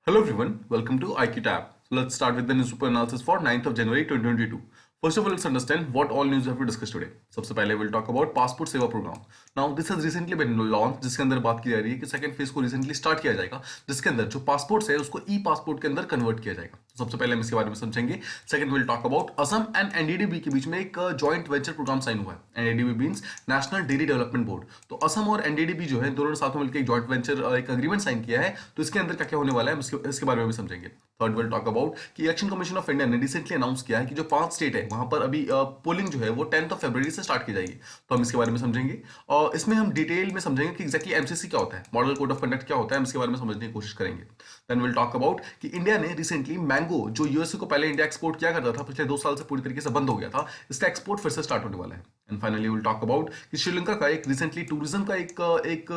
Hello everyone, welcome to IQ Tab. So let's start with the newspaper analysis for 9th of January 2022. First of all, let's understand what all news we have to discuss today. सबसे पहले we'll talk about passport सेवा program. Now this has recently been launched, जिसके अंदर बात की जा रही है कि सेकंड फेज को रिसेंटली स्टार्ट किया जाएगा, जिसके अंदर जो पासपोर्ट्स है उसको ई पासपोर्ट के अंदर कन्वर्ट किया जाएगा. तो सबसे पहले हम इसके बारे में समझेंगे. Second will talk about Assam and NDDB के बीच में एक जॉइंट वेंचर प्रोग्राम साइन हुआ है. NDDB means national dairy development board. तो असम और एनडीडीबी जो है दोनों ने साथ में मिलकर एक जॉइंट वेंचर एक अग्रीमेंट साइन किया है. तो इसके अंदर क्या क्या होने वाला है इसके बारे में भी समझेंगे. थर्ड विल टॉक अबाउट कि इलेक्शन कमीशन ऑफ इंडिया ने रिसेंटली अनाउंस किया है कि जो 5 स्टेट है वहां पर अभी पोलिंग जो है वो 10th ऑफ फरवरी से स्टार्ट की जाएगी. तो हम इसके बारे में समझेंगे और इसमें हम डिटेल में समझेंगे कि एग्जैक्टली एमसीसी क्या होता है, मॉडल कोड ऑफ कंडक्ट क्या होता है, हम इसके बारे में समझने की कोशिश करेंगे. देन विल टॉक अबाउट कि इंडिया ने रिसेंटली मैंगो जो यूएसए को पहले इंडिया एक्सपोर्ट किया करता था, पिछले 2 साल से पूरी तरीके से बंद हो गया था, इसका एक्सपोर्ट फिर से स्टार्ट होने वाला है. And finally will talk about कि श्रीलंका का एक रिसेंटली टूरिज्म का एक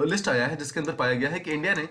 लिस्ट आया है जिसके अंदर पाया गया है कि इंडिया ने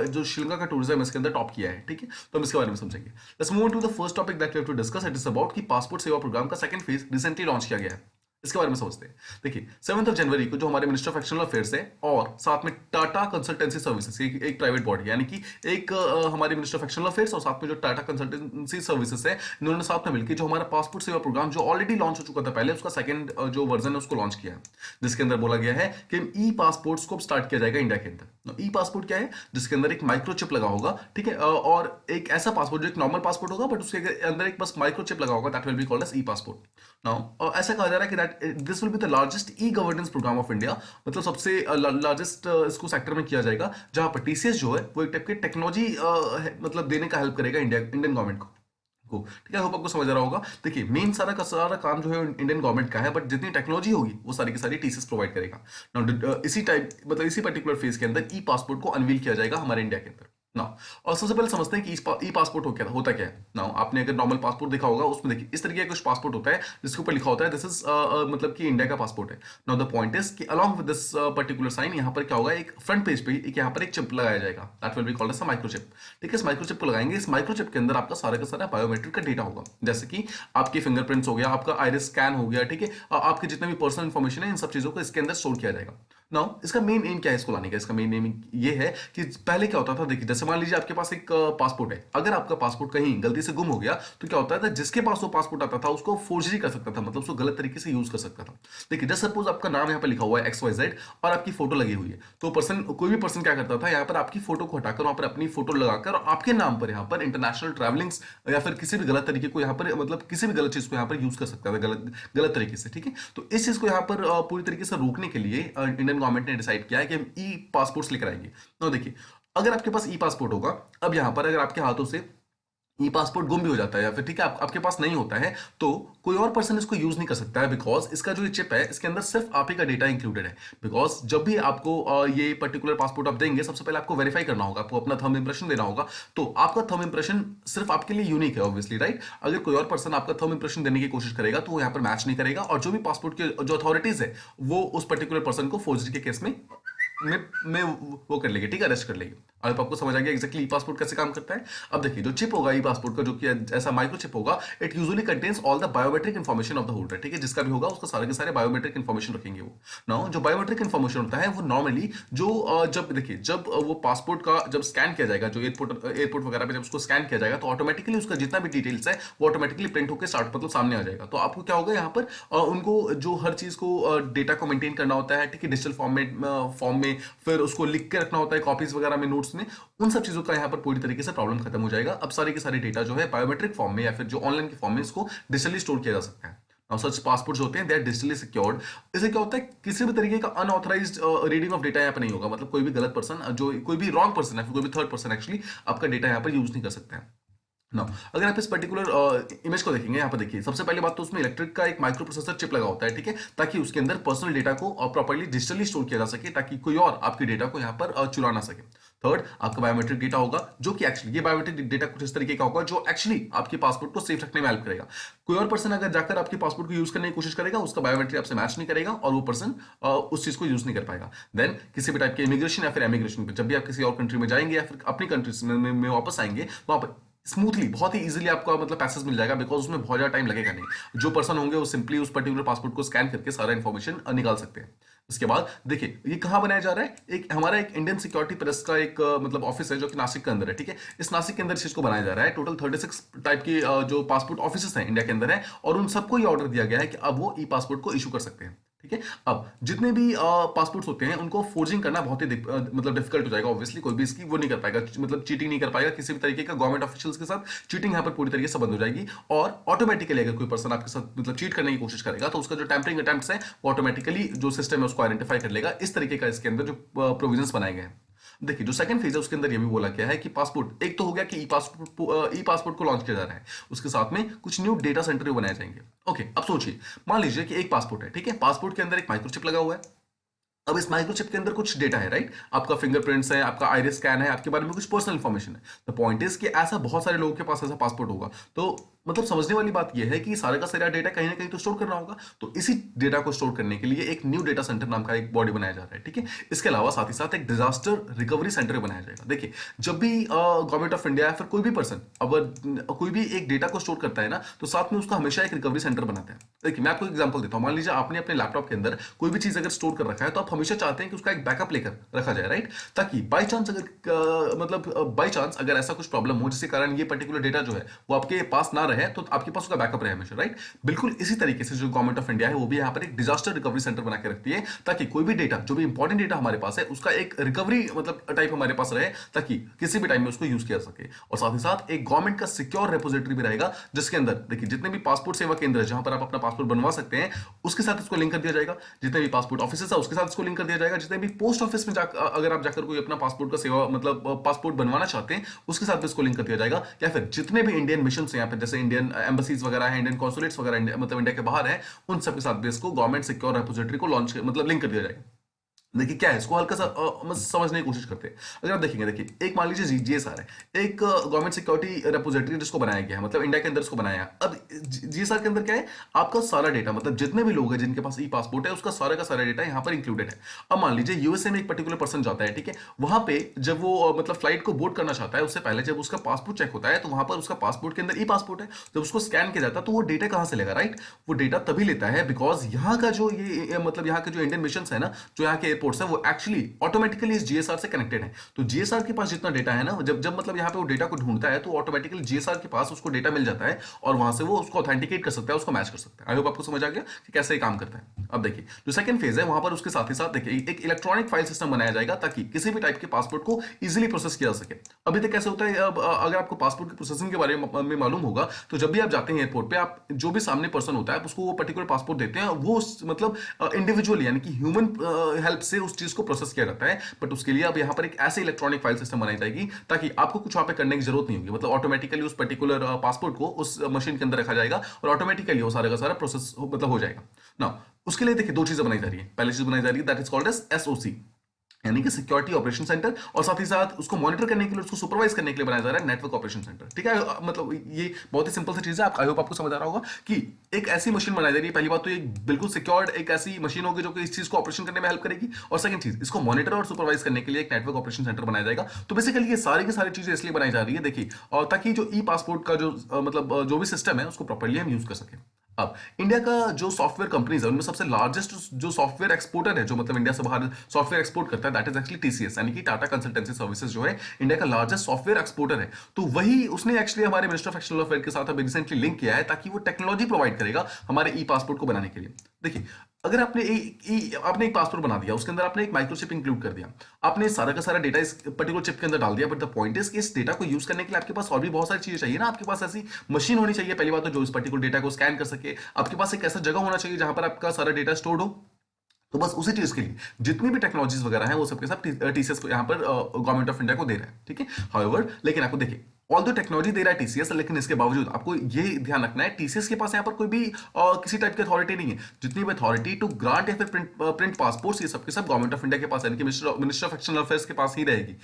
जो श्रीलंका का टूरिज्म इसके अंदर टॉप किया है. ठीक है, तो हम इसके बारे में समझेंगे. Let's move on to the first topic that we have to discuss. It is about कि पासपोर्ट सेवा प्रोग्राम का सेकंड फेज रिसेंटली लॉन्च किया गया है. इसके बारे में समझते हैं. देखिए 7th ऑफ जनवरी को जो हमारे मिनिस्टर ऑफ एक्सटर्नल अफेयर्स है और साथ में टाटा कंसल्टेंसी सर्विसेज एक प्राइवेट बॉडी, यानी कि एक हमारे मिनिस्टर ऑफ एक्सटर्नल अफेयर्स और साथ में जो टाटा कंसल्टेंसी सर्विसेज है, इन्होंने साथ में मिलकर जो हमारा पासपोर्ट सेवा प्रोग्राम जो ऑलरेडी लॉन्च हो चुका था पहले, उसका सेकंड जो वर्जन है उसको लॉन्च किया है. जिसके अंदर बोला गया है कि ई पासपोर्ट्स को स्टार्ट किया जाएगा इंडिया के अंदर. ई पासपोर्ट क्या है? जिसके अंदर एक माइक्रोचिप लगा होगा. ठीक है, और एक ऐसा पासपोर्ट जो एक नॉर्मल पासपोर्ट होगा बट उसके अंदर एक बस माइक्रोचिप लगा होगा, that will be called as E passport. Now ऐसा कहा जा रहा है कि that this will be the largest E governance program of India. मतलब सबसे लार्जेस्ट इसको सेक्टर में किया जाएगा जहां पर टीसीएस जो है वो एक टाइप की टेक्नोलॉजी मतलब देने का हेल्प करेगा इंडियन गवर्नमेंट को. ठीक है, होप आपको समझ आ रहा होगा. देखिए मेन सारा का सारा काम जो है इंडियन गवर्नमेंट का है, बट जितनी टेक्नोलॉजी होगी वो सारी की सारी टीसीएस प्रोवाइड करेगा. नाउ इसी टाइप मतलब इसी पर्टिकुलर फेज के अंदर ई पासपोर्ट को अनवील किया जाएगा हमारे इंडिया के अंदर. ना और सबसे पहले समझते हैं कि ई पासपोर्ट होता क्या है. ना आपने अगर नॉर्मल पासपोर्ट देखा होगा उसमें देखिए इस तरीके का कुछ पासपोर्ट होता है जिसके ऊपर लिखा होता है दिस इज मतलब कि इंडिया का पासपोर्ट है. नाउ द पॉइंट इज कि along with this particular sign यहाँ पर क्या होगा, एक फ्रंट पेज पे एक यहाँ पर एक चिप लगाया जाएगा, that will be called as a microchip. ठीक है, इस माइक्रोचिप को लगाएंगे. इस माइक्रोचिप के अंदर आपका सारा का सारा बायोमेट्रिक का डेटा होगा, जैसे कि आपके फिंगरप्रिंट्स हो गया, आपका आइरिस स्कैन हो गया. ठीक है, आपके जितने भी पर्सनल इंफॉर्मेशन है इन सब चीजों को इसके अंदर स्टोर किया जाएगा. नाउ इसका मेन एम क्या है इसको लाने का? इसका मेन एम ये है कि पहले क्या होता था, देखिए जैसे मान लीजिए आपके पास एक पासपोर्ट है, अगर आपका पासपोर्ट कहीं गलती से गुम हो गया तो क्या होता था, जिसके पास वो पासपोर्ट आता था उसको फोर्जरी कर सकता था, मतलब उसको गलत तरीके से यूज कर सकता था. देखिए जस्ट सपोज आपका नाम यहाँ पर लिखा हुआ है XYZ और आपकी फोटो लगी हुई है, तो कोई भी पर्सन क्या करता था, यहाँ पर आपकी फोटो को हटाकर वहां पर अपनी फोटो लगाकर आपके नाम पर यहाँ पर इंटरनेशनल ट्रैवलिंग्स या फिर किसी भी गलत तरीके को यहाँ पर मतलब किसी भी गलत चीज को यहाँ पर यूज कर सकता था गलत गलत तरीके से. ठीक है, तो इस चीज को यहाँ पर पूरी तरीके से रोकने के लिए इंडियन गवर्नमेंट ने डिसाइड किया है कि हम ई पासपोर्ट्स लेकर आएंगे. तो देखिए अगर आपके पास ई पासपोर्ट होगा, अब यहां पर अगर आपके हाथों से ई पासपोर्ट गुम भी हो जाता है या फिर ठीक है आपके पास नहीं होता है, तो कोई और पर्सन इसको यूज नहीं कर सकता है, बिकॉज इसका जो चिप है इसके अंदर सिर्फ आप ही का डेटा इंक्लूडेड है. बिकॉज जब भी आपको ये पर्टिकुलर पासपोर्ट आप देंगे, सबसे पहले आपको वेरीफाई करना होगा, आपको अपना थंब इंप्रेशन देना होगा. तो आपका थंब इंप्रेशन सिर्फ आपके लिए यूनिक है ऑब्वियसली, राइट. अगर कोई और पर्सन आपका थंब इंप्रेशन देने की कोशिश करेगा तो वो यहाँ पर मैच नहीं करेगा, और जो भी पासपोर्ट के जो अथॉरिटीज है वो उस पर्टिकुलर पर्सन को फोर्जरी के केस में वो कर लेगी. ठीक है, अरेस्ट कर लेगी. अब आपको समझ आ गया एक्जैक्टली ई पासपोर्ट कैसे काम करता है. अब देखिए जो चिप होगा ई पासपोर्ट का, जो कि ऐसा माइक्रो चिप होगा, it usually contains all the biometric information of the holder. ठीक है, जिसका भी होगा उसका सारे के सारे बायोमेट्रिक इन्फॉर्मेशन रखेंगे वो. नाउ जो बायोमेट्रिक इन्फॉर्मेशन होता है वो नॉर्मली जो जब देखिए जब वो पासपोर्ट का जब स्कैन किया जाएगा, जो एयरपोर्ट वगैरह पे जब उसको स्कैन किया जाएगा, तो ऑटोमेटिकली उसका जितना भी डिटेल्स है वो ऑटोमेटिकली प्रिंट होकर स्टार्ट मतलब सामने आ जाएगा. तो आपको क्या होगा यहाँ पर उनको जो हर चीज को डेटा को मेंटेन करना होता है, ठीक है, डिजिटल फॉर्म में फिर उसको लिख के रखना होता है कॉपीज वगैरह में, नोट्स में, उन सब चीजों का यहाँ पर पूरी तरीके से प्रॉब्लम खत्म हो जाएगा. अब सारे के सारे डेटा जो है बायोमेट्रिक फॉर्म में या फिर जो ऑनलाइन के फॉर्म में इसको डिजिटली स्टोर किया जा सकता है. नाउ सच पासपोर्ट्स होते हैं, दे आर डिजिटली सिक्योर्ड. इससे क्या होता है, किसी भी तरीके का अनऑथराइज्ड रीडिंग ऑफ डेटा यहाँ पर नहीं होगा, मतलब कोई भी गलत पर्सन, जो कोई भी रॉन्ग पर्सन है, कोई भी थर्ड पर्सन एक्चुअली आपका डेटा यहाँ पर यूज नहीं कर सकता है. ना अगर आप इस पर्टिकुलर इमेज को देखेंगे, यहाँ पर देखिए सबसे पहली बात तो उसमें इलेक्ट्रिक का एक माइक्रो प्रोसेसर चिप लगा होता है. ठीक है, ताकि उसके अंदर पर्सनल डेटा को प्रॉपर्ली डिजिटली स्टोर किया जा सके, ताकि कोई और आपके डेटा को यहाँ पर चुरा ना सके. थर्ड, आपका बायोमेट्रिक डेटा होगा, जो कि एक्चुअली ये बायोमेट्रिक डेटा कुछ इस तरीके का होगा जो एक्चुअली आपके पासपोर्ट को सेफ रखने में हेल्प करेगा. कोई और पर्सन अगर जाकर आपके पासपोर्ट को यूज करने की कोशिश करेगा, उसका बायोमेट्रिक आपसे मैच नहीं करेगा और वो पर्सन उस चीज को यूज नहीं कर पाएगा. देन किसी भी टाइप के इमिग्रेशन या फिर एमिग्रेशन पे जब भी आप किसी और कंट्री में जाएंगे या फिर अपनी कंट्री में वापस आएंगे, वहां पर स्मूथली बहुत ही इजीली आपको मतलब पैसेज मिल जाएगा, बिकॉज उसमें बहुत ज्यादा टाइम लगेगा नहीं. जो पर्सन होंगे वो सिंपली उस पर्टिकुलर पासपोर्ट को स्कैन करके सारा इन्फॉर्मेशन निकाल सकते हैं. उसके बाद देखिए ये कहाँ बनाया जा रहा है, एक हमारा एक इंडियन सिक्योरिटी प्रेस का एक मतलब ऑफिस है जो कि नासिक के अंदर है, ठीक है। इस नासिक के अंदर इस चीज को बनाया जा रहा है। टोटल 36 टाइप की जो पासपोर्ट ऑफिसेस हैं इंडिया के अंदर है, और उन सबको ये ऑर्डर दिया गया है कि अब वो ई पासपोर्ट को इशू कर सकते हैं, ठीक है। अब जितने भी पासपोर्ट्स होते हैं उनको फोर्जिंग करना बहुत ही मतलब डिफिकल्ट हो जाएगा। ऑब्वियसली कोई भी इसकी वो नहीं कर पाएगा, मतलब चीटिंग नहीं कर पाएगा किसी भी तरीके का। गवर्नमेंट ऑफिशियल्स के साथ चीटिंग यहाँ पर पूरी तरीके से बंद हो जाएगी, और ऑटोमेटिकली अगर कोई पर्सन आपके साथ मतलब चीट करने की कोशिश करेगा तो उसका जो टैंपरिंग अटेम्प्ट्स है वो ऑटोमेटिकली जो सिस्टम है उसको आइडेंटिफाई कर लेगा। इस तरीके का इसके अंदर जो प्रोविजंस बनाए गए हैं। देखिए जो सेकंड फेज है उसके अंदर ये भी बोला गया है कि पासपोर्ट, एक तो हो गया कि ई पासपोर्ट को लॉन्च किया जा रहा है, उसके साथ में कुछ न्यू डेटा सेंटर भी बनाए जाएंगे। ओके, अब सोचिए, मान लीजिए कि एक पासपोर्ट है, ठीक है। पासपोर्ट के अंदर एक माइक्रोचिप लगा हुआ है। अब इस माइक्रोचिप के अंदर कुछ डेटा है, राइट। आपका फिंगरप्रिंट्स है, आपका आइरिस स्कैन है, आपके बारे में कुछ पर्सनल इंफॉर्मेशन है। द पॉइंट इज कि ऐसा बहुत सारे लोगों के पास ऐसा पासपोर्ट होगा, तो मतलब समझने वाली बात यह है कि सारा का सारा डेटा कहीं ना कहीं तो स्टोर करना होगा। तो इसी डेटा को स्टोर करने के लिए एक न्यू डेटा सेंटर नाम का एक बॉडी बनाया जा रहा है, ठीक है। इसके अलावा साथ ही साथ एक डिजास्टर रिकवरी सेंटर बनाया जाएगा। देखिए जब भी गवर्नमेंट ऑफ इंडिया या फिर कोई भी पर्सन अगर कोई भी एक डेटा को स्टोर करता है ना, तो साथ में उसका हमेशा एक रिकवरी सेंटर बनाता है। देखिए मैं आपको एग्जांपल देता हूं, मान लीजिए आपने अपने लैपटॉप के अंदर कोई भी चीज अगर स्टोर कर रखा है, तो आप हमेशा चाहते हैं कि उसका एक बैकअप लेकर रखा जाए, राइट। ताकि बाई चांस अगर मतलब बाई चांस अगर ऐसा कुछ प्रॉब्लम हो जिसके कारण ये पर्टिकुलर डेटा जो है वो आपके पास ना रहे, तो आपके पास उसका बैकअप रहे हमेशा, राइट। बिल्कुल इसी तरीके से जो गवर्नमेंट ऑफ इंडिया है वो भी यहाँ पर एक डिजास्टर रिकवरी सेंटर बना के रखती है, ताकि कोई भी डेटा जो भी इंपॉर्टेंट डेटा हमारे पास है उसका एक रिकवरी मतलब टाइप हमारे पास रहे, ताकि किसी भी टाइम में उसको यूज किया जा सके। और साथ ही साथ एक गवर्नमेंट का सिक्योर रेपोजिटरी भी रहेगा, जिसके अंदर देखिए जितने भी पासपोर्ट सेवा केंद्र है जहां पर आप अपना पासपोर्ट बनवा सकते हैं, उसके साथ इसको लिंक कर दिया जाएगा। जितने भी पासपोर्ट ऑफिसेस है उसके साथ इसको लिंक कर दिया जाएगा। जितने भी पोस्ट ऑफिस में अगर आप जाकर कोई अपना पासपोर्ट का सेवा मतलब पासपोर्ट बनवाना चाहते हैं, उसके साथ भी इसको लिंक कर दिया जाएगा। या फिर जितने भी इंडियन मिशन है यहाँ पे, जैसे इंडियन एम्बसीज वगैरह है, इंडियन कॉन्सुलेट्स वगैरह मतलब इंडिया के बाहर है, उन सबके साथ भी इसको गवर्नमेंट सिक्योर रेपोजिटरी को लॉन्च मतलब लिंक कर दिया जाएगा। देखिए क्या है, इसको हल्का सा समझने की कोशिश करते हैं। अगर आप देखेंगे, देखिए एक मान लीजिए जीएसआर है, एक गवर्नमेंट सिक्योरिटी रेपोजिटरी जिसको बनाया गया है, मतलब इंडिया के अंदर इसको बनाया है। अब जीएसआर के अंदर क्या है, आपका सारा डेटा मतलब जितने भी लोग हैं जिनके पास ई पासपोर्ट है, उसका सारा का सारा डेटा यहाँ पर इंक्लूडेड है। अब मान लीजिए यूएसए में एक पर्टिकुलर पर्सन जाता है, ठीक है। वहां पे जब वो मतलब फ्लाइट को बोर्ड करना चाहता है, उससे पहले जब उसका पासपोर्ट चेक होता है, तो वहां पर उसका पासपोर्ट के अंदर ई पासपोर्ट है। जब उसको स्कैन किया जाता है तो वो डेटा कहां से लेगा, राइट। वो डेटा तभी लेता है बिकॉज यहाँ का जो ये मतलब यहाँ के जो इंडियन मिशन है ना, जो यहाँ के एयरपोर्ट्स है, वो एक्चुअली ऑटोमेटिकली इस जीएसआर से कनेक्टेड है। तो जीएसआर के पास जितना डेटा है ना, जब जब मतलब यहाँ पे वो डेटा को ढूंढता है, तो ऑटोमेटिकली जीएसआर के पास उसको डेटा मिल जाता है, और वहां से वो उसको ऑथेंटिकेट कर सकता है, उसको मैच कर सकता है। आई होप आपको समझ आ गया कि कैसे ये काम करता है। अब देखिए जो सेकंड फेज है, वहां पर उसके साथ ही साथ देखिए एक इलेक्ट्रॉनिक फाइल सिस्टम बनाया जाएगा, ताकि किसी भी टाइप के पासपोर्ट को इजीली प्रोसेस किया जा सके। अभी तक कैसे होता है, अगर आपको पासपोर्ट की प्रोसेसिंग के बारे में मालूम होगा, तो जब भी आप जाते हैं एयरपोर्ट पे, आप जो भी सामने पर्सन होता है, आप उसको वो पर्टिकुलर पासपोर्ट देते हैं, वो मतलब इंडिविजुअल यानी कि ह्यूमन हेल्प से उस चीज को प्रोसेस किया जाता है। बट उसके लिए अब यहाँ पर एक ऐसे इलेक्ट्रॉनिक फाइल सिस्टम बनाई जाएगी, ताकि आपको कुछ वहां पे करने की जरूरत नहीं होगी। मतलब ऑटोमेटिकली उस पर्टिकुलर पासपोर्ट को उस मशीन के अंदर रखा जाएगा, और ऑटोमेटिकली वो सारा का सारा प्रोसेस मतलब हो जाएगा ना। उसके लिए देखिए दो चीजें बनाई जा रही है। पहली चीज बनाई जा रही है that is called as SOC, यानी कि सिक्योरिटी ऑपरेशन सेंटर, और साथ ही साथ उसको मॉनिटर करने के लिए, उसको सुपरवाइज करने के लिए बनाया जा रहा है नेटवर्क ऑपरेशन सेंटर, ठीक है। मतलब ये बहुत ही सिंपल सी चीज है, आई होप आपको समझ आ रहा होगा कि एक ऐसी मशीन बनाई जा रही है। पहली बात तो एक बिल्कुल सिक्योर्ड एक ऐसी मशीन होगी जो कि इस चीज को ऑपरेशन करने में हेल्प करेगी, और सेकंड चीज इसको मॉनिटर और सुपरवाइज करने के लिए एक नेटवर्क ऑपरेशन सेंटर बनाया जाएगा। तो बेसिकली ये सारी की सारी चीजें इसलिए बनाई जा रही है, देखिए, और ताकि जो ई पासपोर्ट का जो मतलब जो भी सिस्टम है उसको प्रॉपर्ली हम यूज कर सकें। अब इंडिया का जो सॉफ्टवेयर कंपनीज है, उनमें सबसे लार्जेस्ट जो सॉफ्टवेयर एक्सपोर्टर है, जो मतलब इंडिया से बाहर सॉफ्टवेयर एक्सपोर्ट करता है, दैट इज एक्चुअली टीसीएस, यानी कि टाटा कंसल्टेंसी सर्विसेज जो है इंडिया का लार्जेस्ट सॉफ्टवेयर एक्सपोर्टर है। तो वही उसने एक्चुअली हमारे मिनिस्टर ऑफ एक्सटर्नल अफेयर के साथ अभी रिसेंटली लिंक किया है, ताकि वो टेक्नोलॉजी प्रोवाइड करेगा हमारे ई पासपोर्ट को बनाने के लिए। देखिए अगर आपने आपने एक पासपोर्ट बना दिया, उसके अंदर आपने एक माइक्रोचिप इंक्लूड कर दिया, आपने सारा का सारा डेटा इस पर्टिकुलर चिप के अंदर डाल दिया, बट द पॉइंट इज कि इस डेटा को यूज करने के लिए आपके पास और भी बहुत सारी चीजें चाहिए ना। आपके पास ऐसी मशीन होनी चाहिए पहली बात तो, जो इस पर्टिकुलर डेटा को स्कैन कर सके। आपके पास एक ऐसा जगह होना चाहिए जहां पर आपका सारा डेटा स्टोर्ड हो। तो बस उसी चीज के लिए जितनी भी टेक्नोलॉजीज वगैरह हैं, वो सबके सब टीसीएस को यहाँ पर गवर्नमेंट ऑफ इंडिया को दे रहा है, ठीक है। हाउएवर लेकिन आपको देखिए ऑल दो टेक्नोलॉजी दे रहा है टीसीएस, लेकिन इसके बावजूद आपको ये ध्यान रखना है, टीसीएस के पास यहाँ पर कोई भी किसी टाइप की अथॉरिटी नहीं है। जितनी भी अथॉरिटी टू ग्रांट या फिर प्रिंट पासपोर्ट, ये सबके सब गवर्नमेंट ऑफ इंडिया के पास, यानी कि मिनिस्टर ऑफ एक्सटर्नल अफेयर्स के पास ही रहेगी।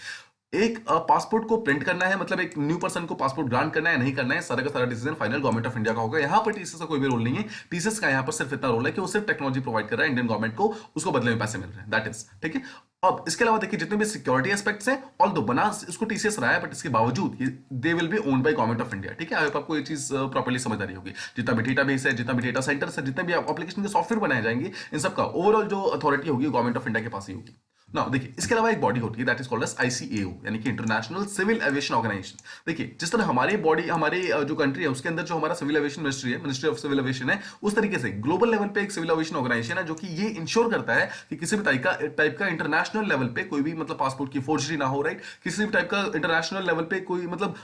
एक पासपोर्ट को प्रिंट करना है, मतलब एक न्यू पर्सन को पासपोर्ट ग्रांट करना है नहीं करना है, सारा का सारा decision final government of India का होगा। यहाँ पर टीसीएस का कोई भी रोल नहीं है। टीसीएस का यहाँ पर सिर्फ इतना रोल है कि वो सिर्फ टेक्नोलॉजी प्रोवाइड कर रहा है इंडियन गवर्नमेंट को, उसको बदले में पैसे मिल रहे हैं, दैट इज ठीक है। अब इसके अलावा देखिए जितने भी सिक्योरिटी एस्पेक्ट्स हैं, ऑल दो बना इसको टीसीएस रहा है, बट इसके बावजूद they will be owned by government of India. ठीक है, आई होप आपको ये चीज प्रॉपर्ली समझ आ रही होगी। जितना भी डेटाबेस है, जितना भी डेटा सेंटर्स है, जितने भी एप्लीकेशन के सॉफ्टवेयर बनाए जाएंगे, इन सब का ओवरऑल जो अथॉरिटी होगी गवर्नमेंट ऑफ इंडिया के पास ही होगी। ना देखिए इसके अलावा एक बॉडी होती है that is called as ICAO, यानी कि इंटरनेशनल सिविल एविएशन ऑर्गेनाइजेशन। देखिए जिस तरह हमारी बॉडी, हमारे जो कंट्री है उसके अंदर जो हमारा सिविल एविएशन मिनिस्ट्री है, मिनिस्ट्री ऑफ सिविल एविएशन है, उस तरीके से ग्लोबल लेवल पे एक सिविल एविएशन ऑर्गेनाइजेशन है जो कि ये इंश्योर करता है कि किसी भी टाइप का इंटरनेशनल लेवल पे कोई भी मतलब पासपोर्ट की फोर्जरी ना हो, राइट। किसी भी टाइप का इंटरनेशनल लेवल पे कोई मतलब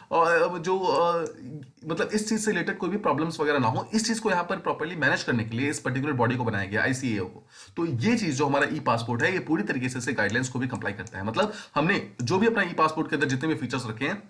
मतलब इस चीज से रिलेटेड कोई भी प्रॉब्लम्स वगैरह ना हो, इस चीज को यहाँ पर प्रॉपर्ली मैनेज करने के लिए इस पर्टिकुलर बॉडी को बनाया गया आईसीएओ को। तो ये चीज जो हमारा ई पासपोर्ट है, ये पूरी तरीके से गाइडलाइंस को भी कंप्लाई करता है। मतलब हमने जो भी अपना ई पासपोर्ट के अंदर जितने भी फीचर्स रखे हैं,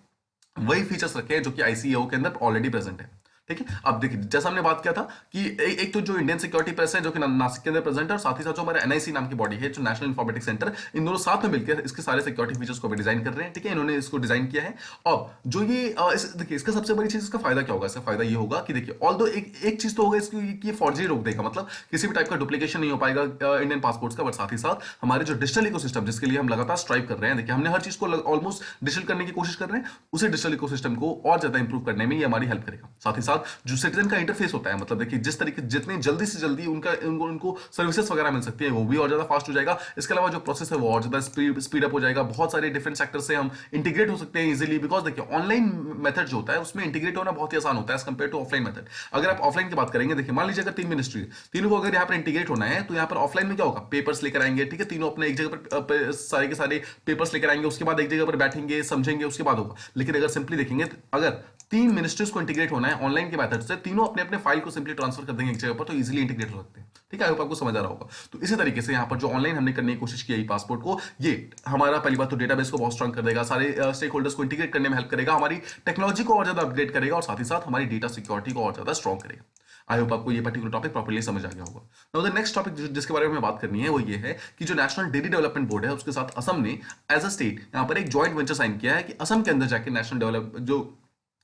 वही फीचर्स रखे हैं जो कि आईसीएओ के अंदर ऑलरेडी प्रेजेंट है। ठीक है, अब देखिए जैसा हमने बात किया था कि एक तो जो इंडियन सिक्योरिटी प्रेस है जो कि नासिक के अंदर प्रेजेंट है, और साथ ही साथ जो हमारा एनआईसी नाम की बॉडी है, जो नेशनल इंफॉर्मेटिक्स सेंटर, इन दोनों साथ में मिलकर इसके सारे सिक्योरिटी फीचर्स को भी डिजाइन कर रहे हैं। ठीक है, इन्होंने इसको डिजाइन किया है। अब जो ये देखिए इसका सबसे बड़ी चीज, इसका फायदा क्या होगा? इसका फायदा ये होगा कि देखिए ऑल्दो एक चीज तो होगा इसकी कि फॉर्जरी रोक देगा, मतलब किसी भी टाइप का डुप्लीकेशन नहीं हो पाएगा इंडियन पासपोर्ट्स का। बट साथ ही साथ हमारे जो डिजिटल इकोसिस्टम जिसके लिए हम लगातार स्ट्राइव कर रहे हैं, देखिए हमने हर चीज को ऑलमोस्ट डिजिटल करने की कोशिश कर रहे हैं, उसे डिजिटल इकोसिस्टम को और ज्यादा इंप्रूव करने में ये हमारी हेल्प करेगा। साथ ही साथ जो सिटीजन का इंटरफेस होता है, मतलब देखिए जिस तरीके जितनी जल्दी से जल्दी उनको सर्विसेज वगैरह मिल सकती है, वो भी और ज्यादा फास्ट हो जाएगा। इसके अलावा जो प्रोसेस है वो और ज्यादा स्पीड अप हो जाएगा। बहुत सारे डिफरेंट सेक्टर से हम इंटीग्रेट हो सकते हैं इजीली, बिकॉज देखिए ऑनलाइन मेथड जो होता है उसमें इंटीग्रेट होना बहुत ही आसान होता है as compare to offline method. अगर आप ऑफलाइन की बात करेंगे, देखिए मान लीजिए अगर 3 मिनिस्ट्री है, तीनों को अगर यहाँ पर इंटीग्रेट होना है, तो यहाँ पर ऑफलाइन में क्या होगा, पेपर्स लेकर आएंगे। ठीक है, तीनों अपने एक जगह पर सारे के सारे पेपर्स लेकर आएंगे, उसके बाद एक जगह पर बैठेंगे, समझेंगे, उसके बाद होगा। लेकिन अगर सिंपली देखेंगे, अगर 3 मिनिस्ट्रीज को इंटीग्रेट होना है ऑनलाइन के मेथड से, तीनों अपने अपने फाइल को सिंपली ट्रांसफर कर देंगे एक जगह पर, तो इजीली इंटीग्रेट हो सकते हैं। ठीक है, आई होप आपको समझ आ रहा होगा। तो इसी तरीके से यहाँ पर जो ऑनलाइन हमने करने की कोशिश की है पासपोर्ट को, ये हमारा पहली बात तो डेटाबेस को बहुत स्ट्रांग कर देगा, सारे स्टेक होल्डर्स को इंटीग्रेट करने में हेल्प करेगा, हमारी टेक्नोलॉजी को और ज्यादा अपग्रेड करेगा, और साथ ही साथ हमारी डेटा सिक्योरिटी को और ज्यादा स्ट्रांग करेगा। आई होप आपको ये पर्टिकुलर टॉपिक प्रॉपर्ली समझ आ गया होगा। नाउ द नेक्स्ट टॉपिक जिसके बारे में बात करनी है वो ये है कि जो नेशनल डेयरी डेवलपमेंट बोर्ड है उसके साथ असम ने एज अ स्टेट यहाँ पर एक जॉइंट वेंचर साइन किया है कि असम के अंदर जाके नेशनल जो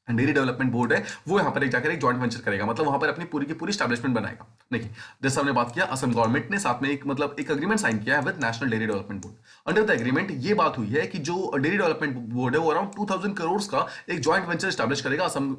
डेयरी डेवलपमेंट बोर्ड है वो यहाँ पर एक जाकर एक जॉइंट वेंचर करेगा, मतलब वहां पर अपनी पूरी की पूरी स्टैब्लिशमेंट बनाएगा। देखिए जैसे हमने बात किया, असम गवर्नमेंट ने साथ में एक अग्रीमेंट साइन किया है with national dairy development board. Under the agreement ये बात हुई है कि जो डेयरी डेवलपमेंट बोर्ड है वो अराउंड 2000 करोड़ का एक जॉइंट वेंचर स्टैब्लिश करेगा असम,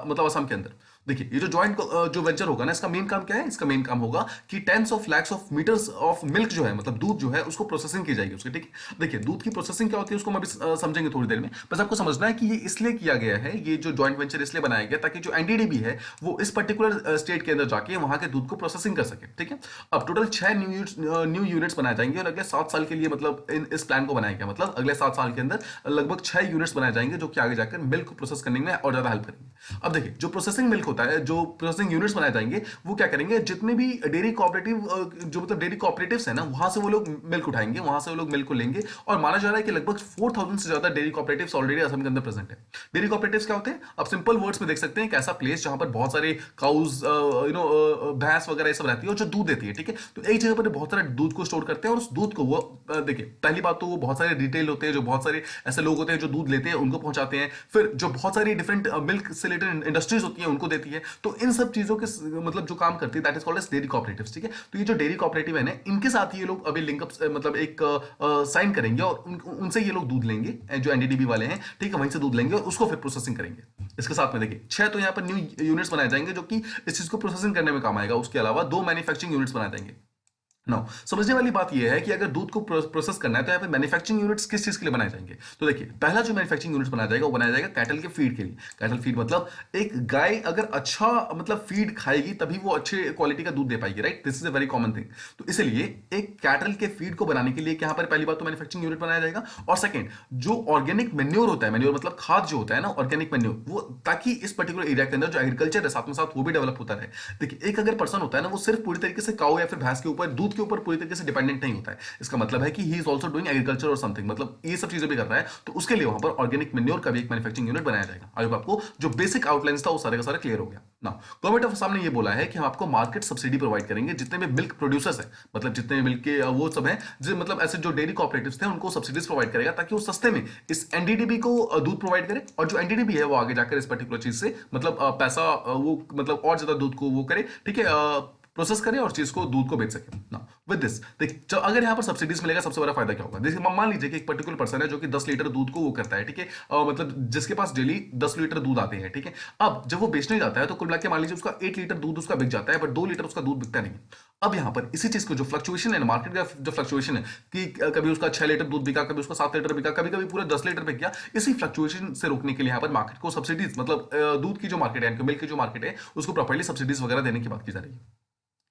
मतलब असम के अंदर। देखिए ये जो जॉइंट जो वेंचर होगा ना, इसका मेन काम क्या है? इसका मेन काम होगा कि tens of lakhs of meters of milk जो है, मतलब दूध जो है, उसको प्रोसेसिंग की जाएगी उसकी। ठीक है, देखिए दूध की प्रोसेसिंग क्या होती है उसको हम अभी समझेंगे थोड़ी देर में। बस आपको समझना है कि ये इसलिए किया गया है, ये जो जॉइंट वेंचर इसलिए बनाया गया ताकि जो एनडीडीबी है वो इस पर्टिकुलर स्टेट के अंदर जाके वहां के दूध को प्रोसेसिंग कर सके। ठीक है, अब टोटल 6 न्यू यूनिट्स बनाए जाएंगे, और अगले 7 साल के लिए मतलब इस प्लान को बनाया गया, मतलब अगले 7 साल के अंदर लगभग 6 यूनिट्स बनाए जाएंगे जो कि आगे जाकर मिल्क को प्रोसेस करने में और ज्यादा हेल्प करेंगे। अब देखिए जो प्रोसेसिंग मिल्क होता है, जो प्रोसेसिंग यूनिट्स बनाए जाएंगे, वो क्या करेंगे, जितने भी डेयरी कोऑपरेटिव जो मतलब डेयरी कोऑपरेटिव्स है ना, वहां से वो लोग मिल्क उठाएंगे, वहां से वो लोग मिल्क को लेंगे। और माना जा रहा है कि लगभग 4000 से ज्यादा डेयरी कोऑपरेटिव्स ऑलरेडी असम के अंदर प्रेजेंट है। डेयरी कोऑपरेटिव्स क्या होते हैं? आप सिंपल वर्ड्स में देख सकते हैं, एक ऐसा प्लेस जहां पर बहुत सारे काउज, भैंस वगैरह ये सब रहती है और जो दूध देती है। ठीक है, तो एक जगह पर बहुत सारे दूध को स्टोर करते हैं, और उस दूध को वो देखिए पहली बात तो वो बहुत सारे रिटेल होते हैं, जो बहुत सारे ऐसे लोग होते हैं जो दूध लेते हैं उनको पहुंचाते हैं, फिर जो बहुत सारी डिफरेंट मिल्क से रिलेटेड इंडस्ट्रीज होती हैं उनको देती है। तो इन सब चीजों के मतलब जो काम करती है that is called as dairy cooperatives. ठीक है, तो ये जो डेयरी कोऑपरेटिव है ना, इनके साथ ये लोग अभी लिंकअप मतलब एक साइन करेंगे, और उनसे ये लोग दूध लेंगे, जो एनडीडीबी वाले हैं। ठीक है, वहीं से दूध लेंगे और उसको फिर प्रोसेसिंग करेंगे। इसके साथ में देखिए 6 तो यहाँ पर न्यू यूनिट्स बनाए जाएंगे जो कि इस चीज को प्रोसेसिंग करने में काम आएगा। उसके अलावा 2 मैन्युफैक्चरिंग यूनिट्स बनाए जाएंगे। नो समझने वाली बात यह है कि अगर दूध को प्रोसेस करना है तो यहाँ पे मैन्युफैक्चरिंग यूनिट्स किस चीज के लिए बनाए जाएंगे? तो देखिए पहला जो मैन्युफैक्चरिंग यूनिट्स बनाया जाएगा वो बनाया जाएगा कैटल के फीड के लिए। कैटल फीड मतलब एक गाय अगर अच्छा मतलब फीड खाएगी तभी वो अच्छे क्वालिटी का दूध दे पाएगी, right. This is a very common thing. तो इसलिए एक कैटल के फीड को बनाने के लिए यहाँ पर पहली बात तो मैन्युफैक्चरिंग यूनिट बनाया जाएगा, और सेकंड जो ऑर्गेनिक मेन्योर होता है, मेन्योर मतलब खाद जो होता है ना, ऑर्गेनिक मेन्योर, वो ताकि इस पर्टिकुलर एरिया के अंदर जो एग्रीकल्चर है साथ में साथ वो भी डेवलप होता रहे। देखिए एक अगर पर्सन होता है ना, वो सिर्फ पूरी तरीके से काऊ या फिर भैंस के ऊपर, दूध के ऊपर पूरी तरीके से डिपेंडेंट नहीं होता है। इसका मतलब है कि he is also doing agriculture और समथिंग, मतलब ये सब चीजें भी कर रहा है। तो उसके लिए वहां पर ऑर्गेनिक मेन्योर का भी एक मैन्युफैक्चरिंग यूनिट बनाया जाएगा। आई होप आपको जो बेसिक आउटलाइंस था वो सारे का सारा क्लियर हो गया ना। गवर्नमेंट ऑफ असम ने ये बोला है कि हम आपको मार्केट सब्सिडी प्रोवाइड करेंगे, जितने भी मिल्क प्रोड्यूसर्स है, मतलब जितने भी मिल्क के वो सब है, मतलब ऐसे जो डेयरी कोऑपरेटिव्स थे उनको सब्सिडीज प्रोवाइड करेगा ताकि वो सस्ते में इस एनडीडीबी को दूध प्रोवाइड करे, और जो एनडीडीबी है वो आगे जाकर इस पर्टिकुलर चीज से मतलब पैसा वो मतलब और ज्यादा दूध को वो करे। ठीक है, प्रोसेस करे और चीज को दूध को बेच सके ना। विद दिस देख, अगर यहाँ पर सब्सिडीज मिलेगा, सबसे बड़ा फायदा क्या होगा? देखिए मान लीजिए कि एक पर्टिकुलर पर्सन है जो कि 10 लीटर दूध को वो करता है, ठीक है, मतलब जिसके पास डेली 10 लीटर दूध आते हैं, ठीक है। अब जब वो बेचने जाता है तो कुल मिला के मान लीजिए उसका 8 लीटर दूध उसका बिक जाता है, बट 2 लीटर उसका दूध बिकता नहीं। अब यहाँ पर इसी चीज को जो फ्लक्चुएशन है ना, मार्केट का जो फ्लक्चुएशन है कि कभी उसका 6 लीटर दूध बिका, कभी उसका 7 लीटर बिका, कभी कभी पूरे 10 लीटर बिक गया, इसी फ्लक्चुएशन से रोकने के लिए यहाँ पर मार्केट को सब्सिडीज, मतलब दूध की जो मार्केट है, मिल्क की जो मार्केट है, उसको प्रॉपर्ली सब्सिडीज वगैरह देने की बात की जा रही है।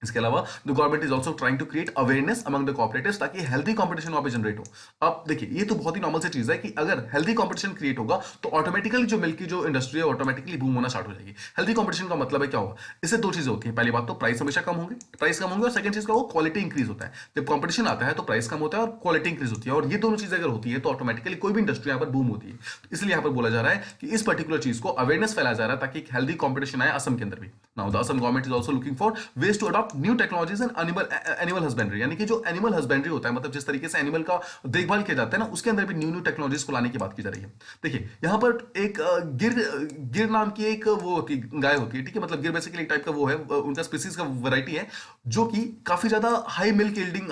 इसके अलावा the government is also trying to create awareness among the cooperatives, ताकि हेल्थी कंपटीशन वहां पे जनरेट हो। अब देखिए ये तो बहुत ही नॉर्मल सी चीज है कि अगर हेल्थी कंपटीशन क्रिएट होगा तो ऑटोमेटिकली जो मिल्क की जो इंडस्ट्री है ऑटोमेटिकली बूम होना स्टार्ट हो जाएगी। हेल्थी कंपटीशन का मतलब है क्या होगा? इससे दो चीजें होती है, पहली बात तो प्राइस हमेशा कम होंगे, और सेकंड चीज का वो क्वालिटी इंक्रीज होता है। जब कंपटीशन आता है तो प्राइस कम होता है और क्वालिटी इंक्रीज होती है, और ये दोनों चीजें अगर होती है तो ऑटोमेटिकली कोई भी इंडस्ट्री यहाँ पर बूम होती है। तो इसलिए यहाँ पर बोला जा रहा है कि इस पर्टिकुलर चीज को अवेयरनेस फैलाया जा रहा है ताकि एक हेल्थी कंपटीशन आए असम के अंदर भी। Now the Assam government is also looking for ways to adopt new technologies animal husbandry, यानी कि जो एनिमल हस्बेंडरी होता है, मतलब जिस तरीके से एनिमल का देखभाल किया जाता है ना, उसके अंदर भी न्यू न्यू टेक्नोलॉजीज को लाने की बात की जा रही है। देखिए यहाँ पर एक गिर गिर नाम की एक वो होती गाय होती है, ठीक है, मतलब गिर बेसिकली एक टाइप का वो है, उनका स्पीसीज का वैरायटी है जो कि काफी ज्यादा हाई मिल्क यील्डिंग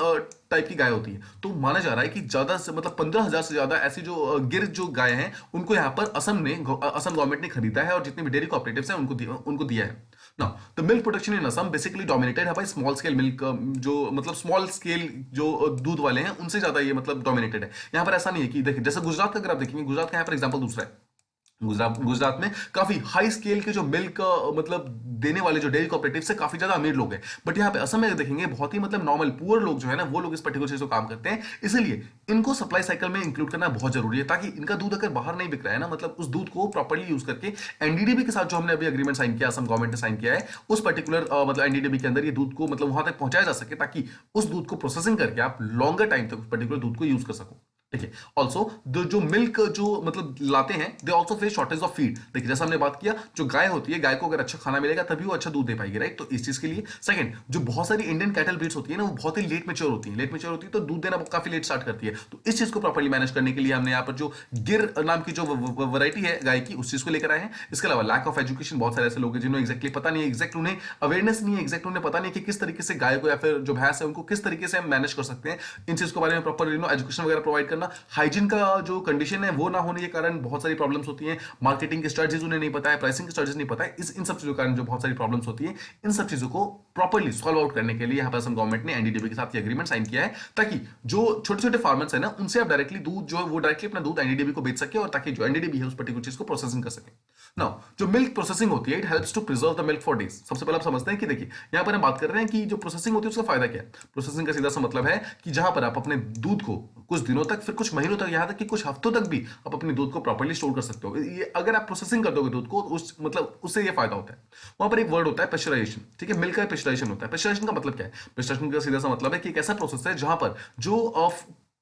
टाइप की गाय होती है। तो माना जा रहा है कि ज्यादा से मतलब 15,000 से ज्यादा ऐसी जो गिर जो गाय हैं उनको यहाँ पर असम गवर्नमेंट ने खरीदा है और जितने भी डेयरी कॉपरेटिव्स हैं उनको दिया है। Now, the milk production in Assam basically dominated by small scale milk, जो मतलब स्मॉल स्केल जो दूध वाले हैं उनसे ज्यादा ये मतलब डोमिनेटेड है। यहाँ पर ऐसा नहीं है कि देखिए जैसे गुजरात का अगर आप देखेंगे, गुजरात का यहाँ पर एग्जांपल दूसरा है। गुजरात में काफी हाई स्केल के जो मिल्क मतलब देने वाले जो डेयरी कॉपरेटिव से काफी ज्यादा अमीर लोग हैं, बट यहाँ पे असम में अगर देखेंगे बहुत ही मतलब नॉर्मल पुअर लोग जो है ना, वो लोग इस पर्टिकुलर चीज को काम करते हैं। इसलिए इनको सप्लाई साइकिल में इंक्लूड करना बहुत जरूरी है, ताकि इनका दूध अगर बाहर नहीं बिक रहा है ना, मतलब उस दूध को प्रॉपर्ली यूज करके एनडीडीबी के साथ जो हमने अभी एग्रीमेंट साइन किया, असम गवर्नमेंट ने साइन किया है, उस पर्टिकुलर मतलब एनडीडीबी के अंदर ये दूध को मतलब वहां तक पहुंचाया जा सके, ताकि उस दूध को प्रोसेसिंग करके आप लॉन्गर टाइम तक उस पर्टिकुलर दूध को यूज कर सको। देखिए ऑल्सो जो मिल्क जो मतलब लाते हैं, they also face shortage of feed. देखिए जैसा हमने बात किया, जो गाय होती है, गाय को अगर अच्छा खाना मिलेगा तभी वो अच्छा दूध दे पाएगी, राइट? तो इस चीज के लिए सेकंड, जो बहुत सारी इंडियन कैटल ब्रीड्स होती है ना, वो बहुत ही लेट मेच्योर होती है, तो दूध देना काफी लेट स्टार्ट करती है। तो इस चीज को प्रॉपर्ली मैनेज करने के लिए हमने यहाँ पर जो गिर नाम की जो वैरायटी है गाय की, उस चीज को लेकर आए हैं। इसके अलावा लैक ऑफ एजुकेशन, बहुत सारे ऐसे लोग हैं जिन्हें एग्जैक्टली पता नहीं है, एग्जैक्ट उन्हें अवेयरनेस नहीं है, एग्जैक्ट उन्हें पता नहीं कि किस तरीके से गाय को या फिर जो भैंस है उनको किस तरीके से हम मैनेज कर सकते हैं। इन चीज के बारे में प्रॉपर एजुकेशन वगैरह प्रोवाइड करना, हाइजीन का जो कंडीशन है वो ना होने के कारण बहुत सारी प्रॉब्लम्स होती हैं, मार्केटिंग की स्ट्रेटजीज उन्हें नहीं पता है, प्राइसिंग की स्ट्रेटजीज नहीं पता है, इन सब चीजों के कारण जो बहुत सारी प्रॉब्लम्स होती है, इन सब चीजों को प्रॉपर्ली सॉल्व आउट करने के लिए यहाँ पर असम गवर्नमेंट ने एनडीडीबी के साथ एग्रीमेंट साइन किया है, ताकि जो छोटे छोटे फार्मर्स है ना, उनसे आप डायरेक्टली दूध जो है वो डायरेक्टली अपना दूध एनडीडीबी को बेच सके, और ताकि जो एनडीडीबी है उस पर्टिकुलर चीज को प्रोसेसिंग कर सके। नाउ जो मिल्क प्रोसेसिंग होती है, it helps to preserve the milk for days. सबसे पहले आप समझते हैं कि देखिए यहाँ पर हम बात कर रहे हैं कि जो प्रोसेसिंग होती है उसका फायदा क्या है। प्रोसेसिंग का सीधा सा मतलब है कि जहां पर आप अपने दूध को कुछ दिनों तक, फिर कुछ महीनों तक, यहां तक कि कुछ हफ्तों तक भी आप अपने दूध को प्रॉपर्ली स्टोर कर सकते हो। ये अगर आप प्रोसेसिंग कर दोगे दूध को, उस मतलब उससे ये फायदा होता है। वहां पर एक वर्ड होता है पेस्चराइजेशन, ठीक है, मिल्क का पेस्चराइजेशन होता है। पेस्चराइजेशन का मतलब क्या है? पेस्चराइजेशन का सीधा सा मतलब है कि एक ऐसा प्रोसेस है जहां पर जो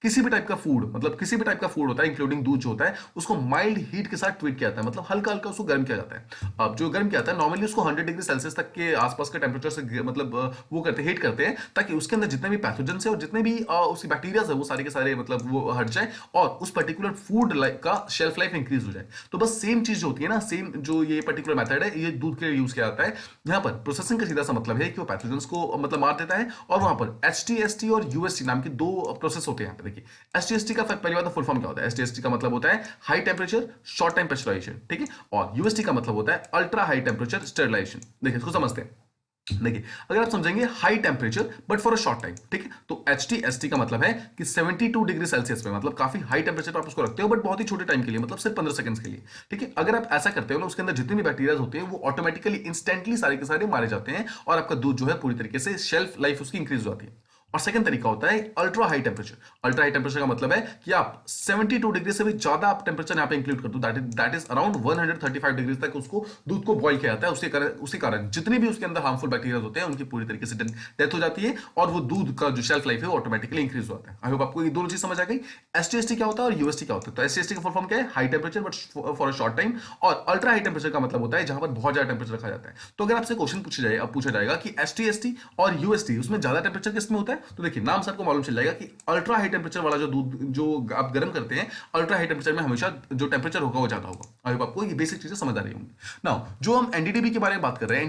किसी भी टाइप का फूड, मतलब किसी भी टाइप का फूड होता है इंक्लूडिंग दूध जो होता है, उसको माइल्ड हीट के साथ ट्रीट किया जाता है, मतलब हल्का हल्का उसको गर्म किया जाता है। अब जो गर्म किया जाता है नॉर्मली उसको 100 डिग्री सेल्सियस तक के आसपास के टेम्परेचर से मतलब वो करते हीट करते हैं, ताकि उसके अंदर जितने भी पैथोजेंस है और जितने भी उसकी बैक्टीरिया है वो सारे के सारे मतलब वो हट जाए और उस पर्टिकुलर फूड का शेल्फ लाइफ इंक्रीज हो जाए। तो बस सेम चीज जो होती है ना, सेम जो ये पर्टिकुलर मेथड है, ये दूध के लिए यूज किया जाता है। यहाँ पर प्रोसेसिंग का सीधा सा मतलब है कि वो पैथोजेंस को मतलब मार देता है, और वहां पर HTST और UST नाम के दो प्रोसेस होते हैं। यहाँ पे देखिए HTST का पहली बात फुल फॉर्म क्या होता है? HTST का मतलब होता है high temperature short time pasteurisation, ठीक है, और UST का मतलब होता है अल्ट्रा हाई टेम्परेचर स्टरलाइजेशन। देखिए इसको समझते हैं। देखिए अगर आप समझेंगे high temperature but for a short time, ठीक है, तो HTST का मतलब है कि 72 डिग्री सेल्सियस पे, मतलब काफी हाई टेम्परेचर पर आप उसको रखते हो बट बहुत ही छोटे टाइम के लिए, मतलब सिर्फ 15 सेकंड्स के लिए, ठीक है। अगर आप ऐसा करते हो ना, उसके अंदर जितने भी बैक्टीरिया होते हैं वो ऑटोमेटिकली इंस्टेंटली सारे के सारे मारे जाते हैं, और आपका दूध जो है पूरी तरीके से शेल्फ लाइफ उसकी इंक्रीज हो जाती है। और सेकंड तरीका होता है ultra high temperature. Ultra high temperature का मतलब है कि आप 72 डिग्री से भी ज्यादा आप टेम्परेचर यहां पे इंक्लूड कर दो, दैट इज अराउंड 135 डिग्री तक उसको दूध को बॉईल किया जाता है। उसी कारण जितने भी उसके अंदर हार्मफुल बैक्टीरिया होते हैं उनकी पूरी तरीके से डेथ हो जाती है, और वो दूध का जो शेल्फ लाइफ है वो ऑटोमेटिकली इंक्रीज हो जाता है। आई होप आपको ये दोनों चीज समझ आ गई। HTST क्या होता है और UST क्या होता है? तो HTST का फुल फॉर्म क्या है? High temperature but for a short time. और अल्ट्रा हाई टेम्परेचर का मतलब होता है जहां पर बहुत ज्यादा टेम्परेचर रखा जाता है। तो अगर आपसे क्वेश्चन पूछा जाएगा कि HTST और UST उसमें ज्यादा टेम्परेचर किस में होता है? तो देखिए नाम से आपको मालूम चल जाएगा कि अल्ट्रा हाई टेम्परेचर वाला जो दूध जो आप गर्म करते हैं, अल्ट्रा हाई टेम्परेचर में हमेशा जो टेम्परेचर होगा वो ज्यादा होगा। आई होप आपको ये बेसिक चीजें समझ आ रही होंगी। नाउ जो हम एनडीडीबी के बारे में बात कर रहे हैं,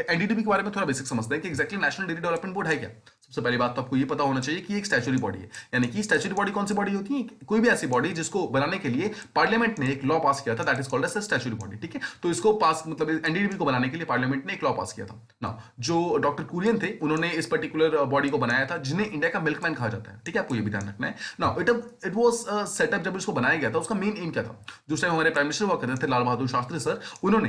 एनडीडीबी के बारे में थोड़ा बेसिक समझते हैं कि exactly national dairy development board है क्या। सबसे पहली बात तो आपको ये पता होना चाहिए कि एक स्टैच्यूटरी बॉडी है, यानी कि स्टैच्यूटरी बॉडी कौन सी बॉडी होती है, कोई भी ऐसी बॉडी जिसको बनाने के लिए पार्लियामेंट ने एक लॉ पास किया था, that is called as statutory body. ठीक है, तो इसको पास मतलब एनडीडीबी को बनाने के लिए पार्लियामेंट ने एक लॉ पास किया था ना। जो डॉक्टर कुरियन थे उन्होंने इस पर्टिकुलर बॉडी को बनाया था, जिन्हें इंडिया का मिल्कमैन कहा जाता है। ठीक है, आपको ये भी ध्यान रखना है ना। इट वाज सेटअप, जब इसको बनाया गया था उसका मेन एम क्या था, जो टाइम हमारे प्राइम मिनिस्टर हुआ करते थे लाल बहादुर शास्त्री सर, उन्होंने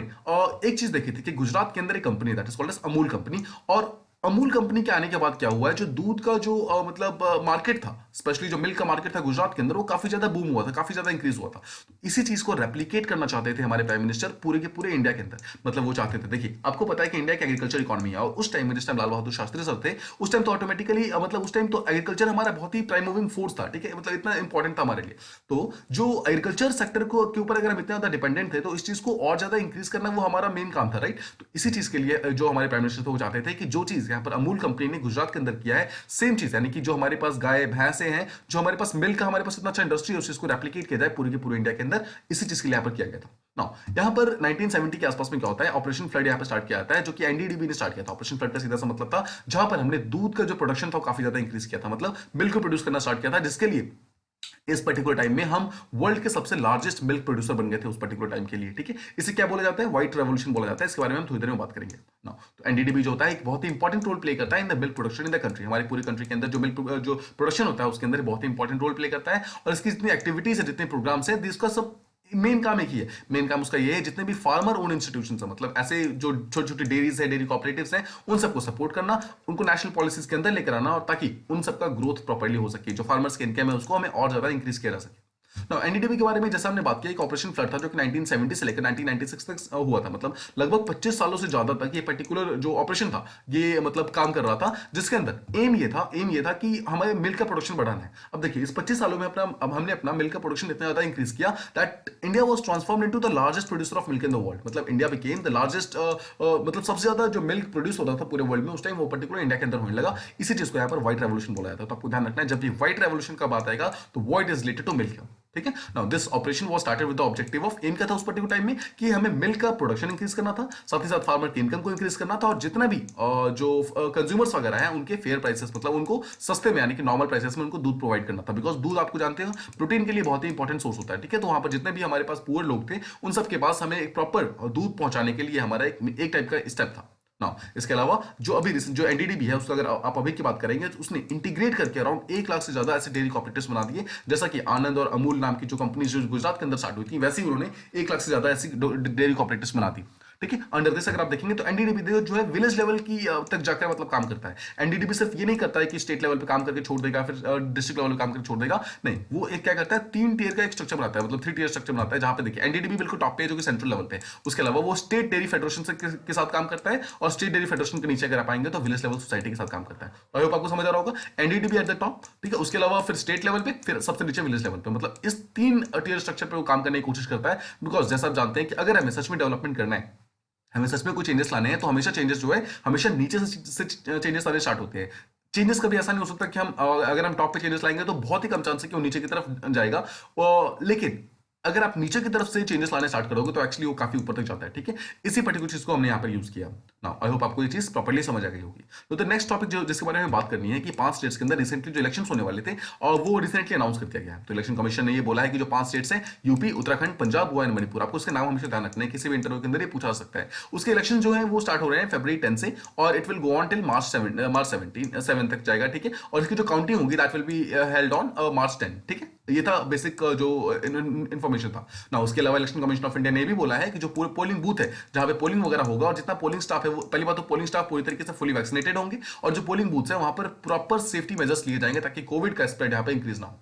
एक चीज देखी थी कि गुजरात के अंदर एक कंपनी है that is called as Amul company, और अमूल कंपनी के आने के बाद क्या हुआ है, जो दूध का जो मतलब मार्केट था, स्पेशली जो मिल्क का मार्केट था गुजरात के अंदर, वो काफी ज्यादा बूम हुआ था, काफी ज्यादा इंक्रीज हुआ था। तो इसी चीज को रेप्लिकेट करना चाहते थे हमारे प्राइम मिनिस्टर पूरे के पूरे इंडिया के अंदर। मतलब वो चाहते थे, देखिए आपको पता है कि इंडिया की एग्रीकल्चर इकॉनमी है, और उस टाइम में जिस टाइम लाल बहादुर शास्त्री सर थे, उस टाइम तो ऑटोमेटिकली मतलब उस टाइम तो एग्रीकल्चर हमारा बहुत ही प्राइम मूविंग फोर्स था। ठीक है, मतलब इतना इंपॉर्टेंट था हमारे लिए। तो जो एग्रीकल्चर सेक्टर को के ऊपर अगर हम इतना ज्यादा डिपेंडेंट थे, तो इस चीज को और ज्यादा इंक्रीज करना वो हमारा मेन काम था, राइट। तो इसी चीज के लिए जो हमारे प्राइम मिनिस्टर थे वो चाहते थे कि जो चीज यहाँ पर अमूल कंपनी ने गुजरात के अंदर किया है, सेम चीज, यानी कि जो हमारे पास गाय भैंसे हैं, जो हमारे पास मिल्क का हमारे पास इतना अच्छा इंडस्ट्री है, उस चीज को रेप्लिकेट किया जाए पूरे के पूरे इंडिया के अंदर। इसी चीज के लिए यहाँ पर किया गया था। नाउ यहाँ पर 1970 के आसपास में क्या होता है, ऑपरेशन फ्लड यहाँ पर स्टार्ट किया जाता है, जो कि एनडीडीबी ने स्टार्ट किया था। ऑपरेशन फ्लड का सीधा सा मतलब था जहां पर हमने दूध का जो प्रोडक्शन था वो काफी ज्यादा इंक्रीज किया था, मतलब मिल्क को प्रोड्यूस करना स्टार्ट किया था, जिसके लिए इस पर्टिकुलर टाइम में हम वर्ल्ड के सबसे लार्जेस्ट मिल्क प्रोड्यूसर बन गए थे उस पर्टिकुलर टाइम के लिए। ठीक है, इसे क्या बोला जाता है, व्हाइट रेवोल्यूशन बोला जाता है। इसके बारे में हम थोड़ी देर में बात करेंगे ना। तो एनडीडीबी जो होता है एक बहुत ही इंपॉर्टेंट रोल प्ले करता है in the milk production in the country. हमारी पूरी कंट्री के अंदर जो मिल्क जो प्रोडक्शन होता है उसके अंदर बहुत ही इंपॉर्टेंट रोल प्ले करता है, और इसकी जितनी एक्टिविटीज है, जितने प्रोग्राम्स है, इसका सब मेन काम एक ही है। मेन काम उसका ये है, जितने भी फार्मर ओन इंस्टीट्यूशन है, मतलब ऐसे जो छोटी छोटी डेयरीज है, डेयरी कोऑपरेटिव्स हैं, उन सबको सपोर्ट करना, उनको नेशनल पॉलिसीज के अंदर लेकर आना, और ताकि उन सबका ग्रोथ प्रॉपर्ली हो सके, जो फार्मर्स की इनकम है उसको हमें और ज्यादा इंक्रीज किया जा सके। एनडीडीबी के बारे में जैसा हमने बात किया, एक ऑपरेशन फ्लड था जो कि 1970 से लेकर 1996 तक हुआ था, मतलब लगभग 25 सालों से ज्यादा तक ये पर्टिकुलर जो ऑपरेशन था ये मतलब काम कर रहा था, जिसके अंदर एम ये था कि हमें मिल्क का प्रोडक्शन बढ़ाना है। अब देखिए इस 25 सालों में अब हमने अपना मिल्क का प्रोडक्शन इतना ज्यादा इंक्रीज किया that India was transformed into the largest producer of milk in the world. मतलब इंडिया बिकेम द लार्जेस्ट मतलब सबसे ज्यादा जो मिल्क प्रोड्यूस होता था पूरे वर्ल्ड में उस टाइम, वो पर्टिकुलर इंडिया के अंदर होने लगा। इसी चीज को यहाँ पर व्हाइट रेवोल्यूशन बोला जाता है। तो आपको ध्यान रखना है, जब भी व्हाइट रेवोल्यूशन का बात आएगा तो white is related to milk. ठीक है, now this operation was started with the objective of, um क्या था उस पर्टिकुलर टाइम में कि हमें मिल्क का प्रोडक्शन इंक्रीज करना था, साथ ही साथ फार्मर की इनकम को इंक्रीज करना था, और जितना भी जो कंज्यूमर्स वगैरह हैं उनके फेयर प्राइसेस, मतलब उनको सस्ते में यानी कि नॉर्मल प्राइसेस में उनको दूध प्रोवाइड करना था। बिकॉज दूध आपको जानते हो प्रोटीन के लिए बहुत ही इंपॉर्टेंट सोर्स होता है। ठीक है, तो वहां पर जितने भी हमारे पास पुअर लोग थे उन सबके पास हमें एक प्रॉपर दूध पहुंचाने के लिए हमारा एक टाइप का स्टेप था। नाउ इसके अलावा जो अभी जो एनडीडीबी है उसका अगर आप अभी की बात करेंगे तो उसने इंटीग्रेट करके अराउंड 1 लाख से ज्यादा ऐसे डेयरी कॉपरेटिव्स बना दिए, जैसा कि आनंद और अमूल नाम की जो कंपनी जो गुजरात के अंदर स्टार्ट हुई थी, वैसे ही उन्होंने 1 लाख से ज्यादा ऐसी डेयरी कॉपरेटिव्स बना दी। ठीक है, अंडर दिस अगर आप देखेंगे तो एनडीडीबी जो है विलेज लेवल की तक जाकर मतलब काम करता है। एनडीडीबी सिर्फ ये नहीं करता है कि स्टेट लेवल पे काम करके छोड़ देगा, फिर डिस्ट्रिक्ट लेवल पे काम करके छोड़ देगा, नहीं, वो एक क्या करता है 3 टियर का एक स्ट्रक्चर बनाता है, मतलब 3 टियर स्ट्रक्चर बनाता है, जहां पे देखिए एनडीडीबी बिल्कुल टॉप पे है जो कि सेंट्रल लेवल पे है। उसके अलावा वो स्टेट डेयरी फेडरेशन के साथ काम करता है, और स्टेट डेयरी फेडरेशन के नीचे अगर आप आएंगे तो विलेज लेवल सोसाइटी के साथ काम करता है। तो आई होप आपको समझ आ रहा होगा, एनडीडीबी एट द टॉप, ठीक है, उसके अलावा फिर स्टेट लेवल पे, फिर सबसे नीचे विलेज लेवल पे, मतलब इस 3 टियर स्ट्रक्चर पे वो काम करने की कोशिश करता है। बिकॉज जैसा आप जानते हैं कि अगर हमें सच में डेवलपमेंट करना है, हमें सच में कुछ चेंजेस लाने हैं, तो हमेशा चेंजेस जो है हमेशा नीचे से चेंजेस आने स्टार्ट होते हैं। चेंजेस कभी ऐसा नहीं हो सकता कि हम अगर हम टॉप पे चेंजेस लाएंगे तो बहुत ही कम चांस है कि वो नीचे की तरफ जाएगा, लेकिन अगर आप नीचे की तरफ से चेंजेस लाने स्टार्ट करोगे तो एक्चुअली वो काफी ऊपर तक जाता है। ठीक है, इसी पर्टिकुलर चीज को हमने यहाँ पर यूज किया। नाउ आई होप आपको ये चीज प्रॉपर्ली समझ आ गई होगी। तो द नेक्स्ट टॉपिक जो जिसके बारे में बात करनी है कि 5 स्टेट्स के अंदर रिसेंटली जो इलेक्शंस होने वाले थे और वो रिसेंटली अनाउंस कर दिया गया है। तो इलेक्शन कमीशन ने ये बोला है कि जो 5 स्टेट्स हैं, यूपी, उत्तराखंड, पंजाब, गोवा एंड मणिपुर, आपको उसके नाम हमेशा ध्यान रखना है, किसी भी इंटरव्यू के अंदर ये पूछा जा सकता है। उसके इलेक्शन जो है वो स्टार्ट हो रहे हैं फरवरी 10 से, और it will go on till March 7 तक जाएगा। ठीक है, और इसकी जो काउंटिंग होगी that will be held on March 10। ठीक है, ये था बेसिक जो इन्फॉर्मेशन था ना। उसके अलावा इलेक्शन कमीशन ऑफ इंडिया ने भी बोला है कि जो पोलिंग बूथ है जहां पे पोलिंग वगैरह होगा, और जितना पोलिंग स्टाफ है, वो पहली बात तो पोलिंग स्टाफ पूरी तरीके से फुली वैक्सीनेटेड होंगे, और जो पोलिंग बूथ है वहां पर प्रॉपर सेफ्टी मेजर्स लिए जाएंगे ताकि कोविड का स्प्रेड यहाँ पे इंक्रीज ना हो।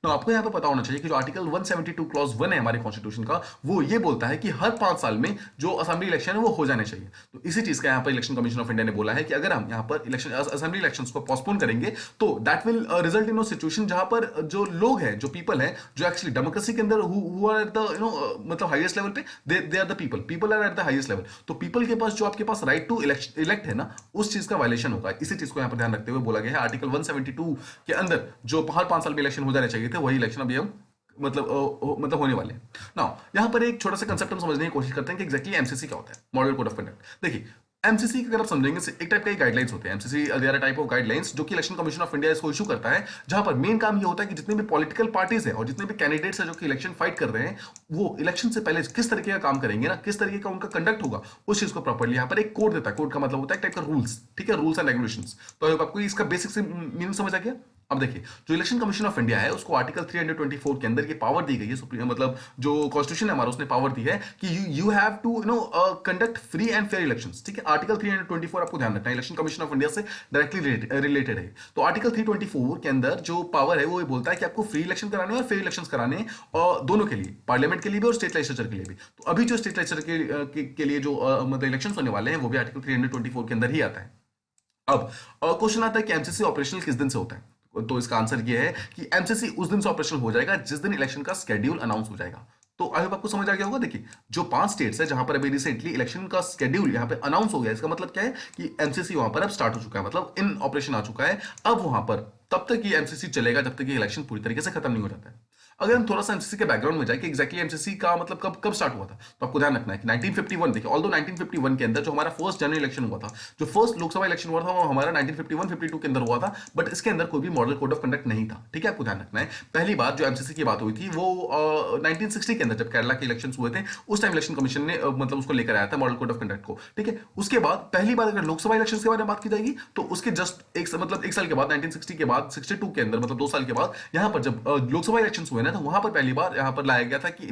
तो आपको यहाँ पे पता होना चाहिए कि जो आर्टिकल 172 क्लॉज 1 है हमारे कॉन्स्टिट्यूशन का, वो ये बोलता है कि हर 5 साल में जो असेंबली इलेक्शन है वो हो जाने चाहिए। तो इसी चीज का यहाँ पर इलेक्शन कमीशन ऑफ इंडिया ने बोला है कि अगर हम यहाँ पर इलेक्शन असेंबली इलेक्शंस को पोस्टपोन करेंगे तो that will result in situation जहां पर जो लोग हैं, जो पीपल है, जो एक्चुअली डेमोक्रेसी के अंदर हु आर एट द मतलब हाईएस्ट लेवल पे, they are the people are at the highest level. तो पीपल के पास जो आपके पास राइट टू इलेक्ट है ना, उस चीज का वायलेशन होगा। इसी चीज को यहाँ पर ध्यान रखते हुए बोला गया है आर्टिकल 172 के अंदर जो हर 5 साल में इलेक्शन हो जाने चाहिए थे, वही इलेक्शन अभी हम मतलब होने वाले हैं। नाउ यहाँ पर एक छोटा सा कंसेप्ट हम समझने की कोशिश करते हैं कि एग्जैक्टली एमसीसी क्या होता है, मॉडल कोड ऑफ कंडक्ट। देखिए एमसीसी अगर आप समझेंगे एक टाइप के गाइडलाइंस होते हैं। MCC there are type of guidelines जो कि इलेक्शन कमीशन ऑफ इंडिया इसको इशू करता है, जहां पर मेन काम ये होता है कि जितने भी पॉलिटिकल पार्टीज है और जितने भी कैंडिडेट्स है जो कि इलेक्शन फाइट कर रहे हैं, वो इलेक्शन से पहले किस तरीके का काम करेंगे ना, किस तरीके का उनका कंडक्ट होगा, उस चीज को प्रॉपर्ली यहाँ पर एक कोड देता है। कोड का मतलब होता है एक टाइप का रूल्स, ठीक है, रूल्स एंड रेगुलेशंस। तो आपको इसका बेसिक से मीनिंग समझ आ गया। अब देखिए जो इलेक्शन कमीशन ऑफ इंडिया है उसको आर्टिकल 324 के अंदर ये पावर दी गई है, सुप्रीम मतलब जो कॉन्स्टिट्यूशन है हमारा उसने पावर दी है कि you have to conduct free and fair elections, ठीक है। आर्टिकल 324 आपको ध्यान रखना है, इलेक्शन कमीशन ऑफ इंडिया से डायरेक्टली रिलेटेड है। तो आर्टिकल 324 के अंदर जो पावर है वो ये बोलता है कि आपको फ्री इलेक्शन कराने और फेयर इलेक्शन कराने हैं, और दोनों के लिए, पार्लियामेंट के लिए भी और स्टेट लेजिस्लेचर के लिए भी। तो अभी जो स्टेट लेजिस्लेचर के लिए जो मतलब इलेक्शन होने वाले हैं वो भी आर्टिकल 324 के अंदर ही आता है। अब क्वेश्चन आता है कि एमसीसी ऑपरेशनल किस दिन से होता है, तो इसका आंसर ये है कि एमसीसी उस दिन से ऑपरेशनल हो जाएगा जिस दिन इलेक्शन का स्केड्यूल अनाउंस हो जाएगा। तो आई होप आपको समझ आ गया होगा। देखिए जो 5 स्टेट्स है जहां पर अभी रिसेंटली इलेक्शन का स्केड्यूल यहां पे अनाउंस हो गया, इसका मतलब क्या है कि एमसीसी वहां पर अब स्टार्ट हो चुका है, मतलब इन ऑपरेशन आ चुका है। अब वहां पर तब तक ये एमसीसी चलेगा जब तक ये इलेक्शन पूरी तरीके से खत्म नहीं हो जाता है। अगर हम थोड़ा सा एमसीसी के बैकग्राउंड में जाए कि एग्जैक्टली एमसीसी का मतलब कब कब स्टार्ट हुआ था, तो आपको ध्यान रखना है कि 1951, देखिए ऑल्दो 1951 के अंदर जो हमारा फर्स्ट जनरल इलेक्शन हुआ था, जो फर्स्ट लोकसभा इलेक्शन हुआ था वो हमारा 1951-52 के अंदर हुआ था, बट इसके अंदर कोई भी मॉडल कोड ऑफ कंडक्ट नहीं था, ठीक है। आपको ध्यान रखना है पहली बार जो एमसीसी की बात हुई थी वो 1960 के अंदर जब केरला के इलेक्शन हुए थे, उस टाइम इलेक्शन कमीशन ने मतलब उसको लेकर आया था मॉडल कोड ऑफ कंडक्ट को, ठीक है। उसके बाद पहली बार अगर लोकसभा इलेक्शन के बारे में बात की जाएगी तो उसके जस्ट एक साल के बाद 1960 के बाद 62 के अंदर मतलब 2 साल के बाद यहाँ पर जब लोकसभा इलेक्शन हुए ना, तो वहां पर पहली बार यहाँ पर लाया गया था कि